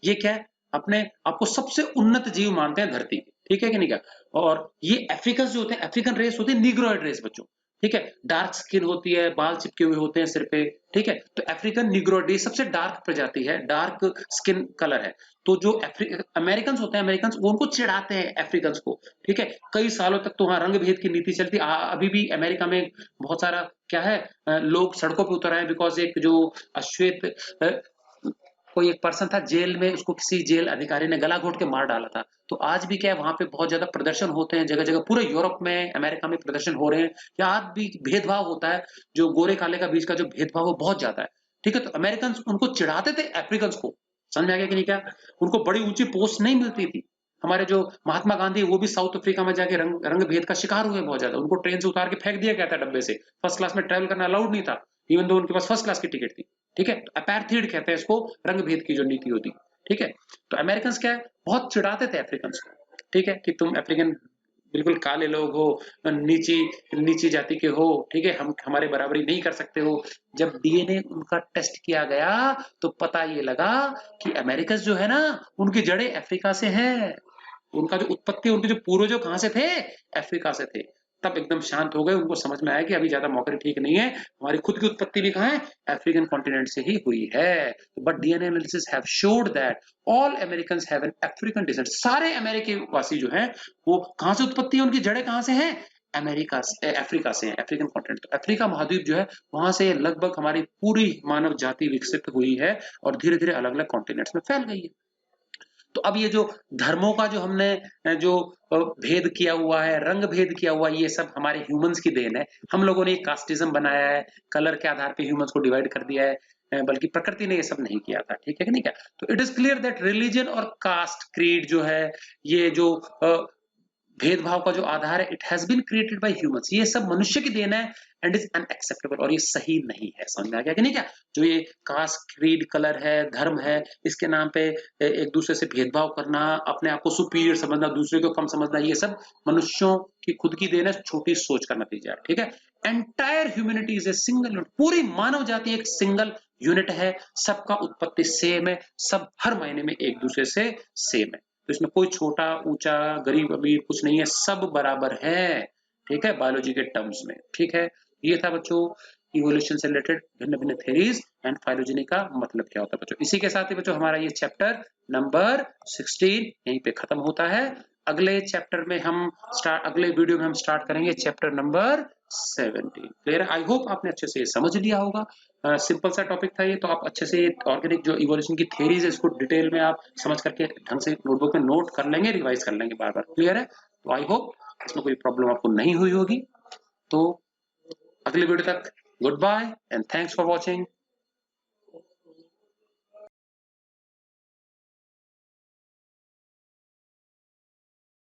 A: ये क्या है, अपने आपको सबसे उन्नत जीव मानते हैं धरती के, ठीक है कि नहीं क्या? और ये अफ्रीकन जो होते हैं, अफ्रीकन रेस होती है नीग्रोइड रेस बच्चों, ठीक है? डार्क स्किन होती है, बाल चिपके हुए होते हैं सिर पे, ठीक है? तो अफ्रीकन नीग्रोइड ये सबसे डार्क प्रजाति है, डार्क स्किन कलर है। तो जो अमेरिकन होते हैं, अमेरिकन वो उनको चिढ़ाते हैं अफ्रीकन को, ठीक है? कई सालों तक तो वहां रंग भेद की नीति चलती। अभी भी अमेरिका में बहुत सारा क्या है, लोग सड़कों पर उतर आए बिकॉज एक जो अश्वेत कोई एक पर्सन था जेल में, उसको किसी जेल अधिकारी ने गला घोट के मार डाला था। तो आज भी क्या है, वहां पे बहुत ज्यादा प्रदर्शन होते हैं, जगह जगह पूरे यूरोप में, अमेरिका में प्रदर्शन हो रहे हैं। या आज भी भेदभाव होता है, जो गोरे काले का बीच का जो भेदभाव वो बहुत ज्यादा है, ठीक है? तो अमेरिकन उनको चिढ़ाते थे अफ्रीकन को। समझ में आ गया कि नहीं क्या? उनको बड़ी ऊंची पोस्ट नहीं मिलती थी। हमारे जो महात्मा गांधी वो भी साउथ अफ्रीका में जाके रंग भेद का शिकार हुए बहुत ज्यादा। उनको ट्रेन से उतार के फेंक दिया गया था डब्बे से, फर्स्ट क्लास में ट्रेवल करना अलाउड नहीं था, इवन दो उनके पास फर्स्ट क्लास की टिकट थी, ठीक है? तो अपार्थीड कहते हैं इसको, रंग भेद की जो नीति होती, ठीक है? तो अमेरिकन क्या है, बहुत चिढ़ाते थे अफ्रीकन को, ठीक है, कि तुम अफ्रीकन बिल्कुल काले लोग हो, नीची नीची जाति के हो, ठीक है, हम हमारे बराबरी नहीं कर सकते हो। जब डीएनए उनका टेस्ट किया गया तो पता ये लगा कि अमेरिकन जो है ना, उनकी जड़ें अफ्रीका से हैं, उनका जो उत्पत्ति, उनके जो पूर्वज कहां से थे, अफ्रीका से थे। तब एकदम शांत हो गए, उनको समझ में आया कि अभी ज्यादा मौके ठीक नहीं है, हमारी खुद की उत्पत्ति भी कहां है, अफ्रीकन कॉन्टिनेंट से ही हुई है। But DNA analysis have showed that all American have an African descent. सारे अमेरिकी वासी जो हैं वो कहां से उत्पत्ति है, उनकी जड़ें कहां से हैं, अमेरिका से, अफ्रीका से, अफ्रीकन कॉन्टिनेंट। तो अफ्रीका महाद्वीप जो है वहां से लगभग हमारी पूरी मानव जाति विकसित हुई है और धीरे धीरे अलग अलग कॉन्टिनेंट्स में फैल गई है। तो अब ये जो धर्मों का जो हमने जो भेद किया हुआ है, रंग भेद किया हुआ है, ये सब हमारे ह्यूमंस की देन है। हम लोगों ने कास्टिज्म बनाया है, कलर के आधार पे ह्यूमंस को डिवाइड कर दिया है, बल्कि प्रकृति ने ये सब नहीं किया था, ठीक है कि नहीं क्या? तो it is clear that religion और कास्ट क्रीड जो है, ये जो भेदभाव का जो आधार है, it has been created by humans, ये सब मनुष्य की देन है, एंड इज अनएक्सेप्टेबल, और ये सही नहीं है। समझ में आ गया कि नहीं क्या? जो ये कास्ट क्रीड कलर है, धर्म है, इसके नाम पे एक दूसरे से भेदभाव करना, अपने आप को सुपीरियर समझना, दूसरे को कम समझना, ये सब मनुष्यों की खुद की देन है, छोटी सोच का नतीजा है, ठीक है? Entire humanity is a single unit, पूरी मानव जाति एक सिंगल यूनिट है, सबका उत्पत्ति सेम है, सब हर महीने में एक दूसरे से सेम है। तो इसमें कोई छोटा ऊंचा गरीब अमीर कुछ नहीं है, सब बराबर है, ठीक है, बायोलॉजी के टर्म्स में, ठीक है? ये था बच्चों इवोल्यूशन से रिलेटेड भिन्न भिन्न थ्योरीज एंड फाइलोजेनी का मतलब क्या होता है बच्चों। इसी के साथ ही बच्चों हमारा ये चैप्टर नंबर 16 यहीं पे खत्म होता है। अगले चैप्टर में हम अगले वीडियो में हम स्टार्ट करेंगे चैप्टर नंबर 17। क्लियर है? आई होप आपने अच्छे से समझ लिया होगा। सिंपल सा टॉपिक था ये, तो आप अच्छे से ऑर्गेनिक जो इवोल्यूशन की थ्योरीज है इसको डिटेल में आप समझ करके ढंग से नोटबुक में नोट कर लेंगे, रिवाइज कर लेंगे बार बार। क्लियर है? तो आई होप इसमें कोई प्रॉब्लम आपको नहीं हुई होगी। तो अगले वीडियो तक good bye and thanks for watching.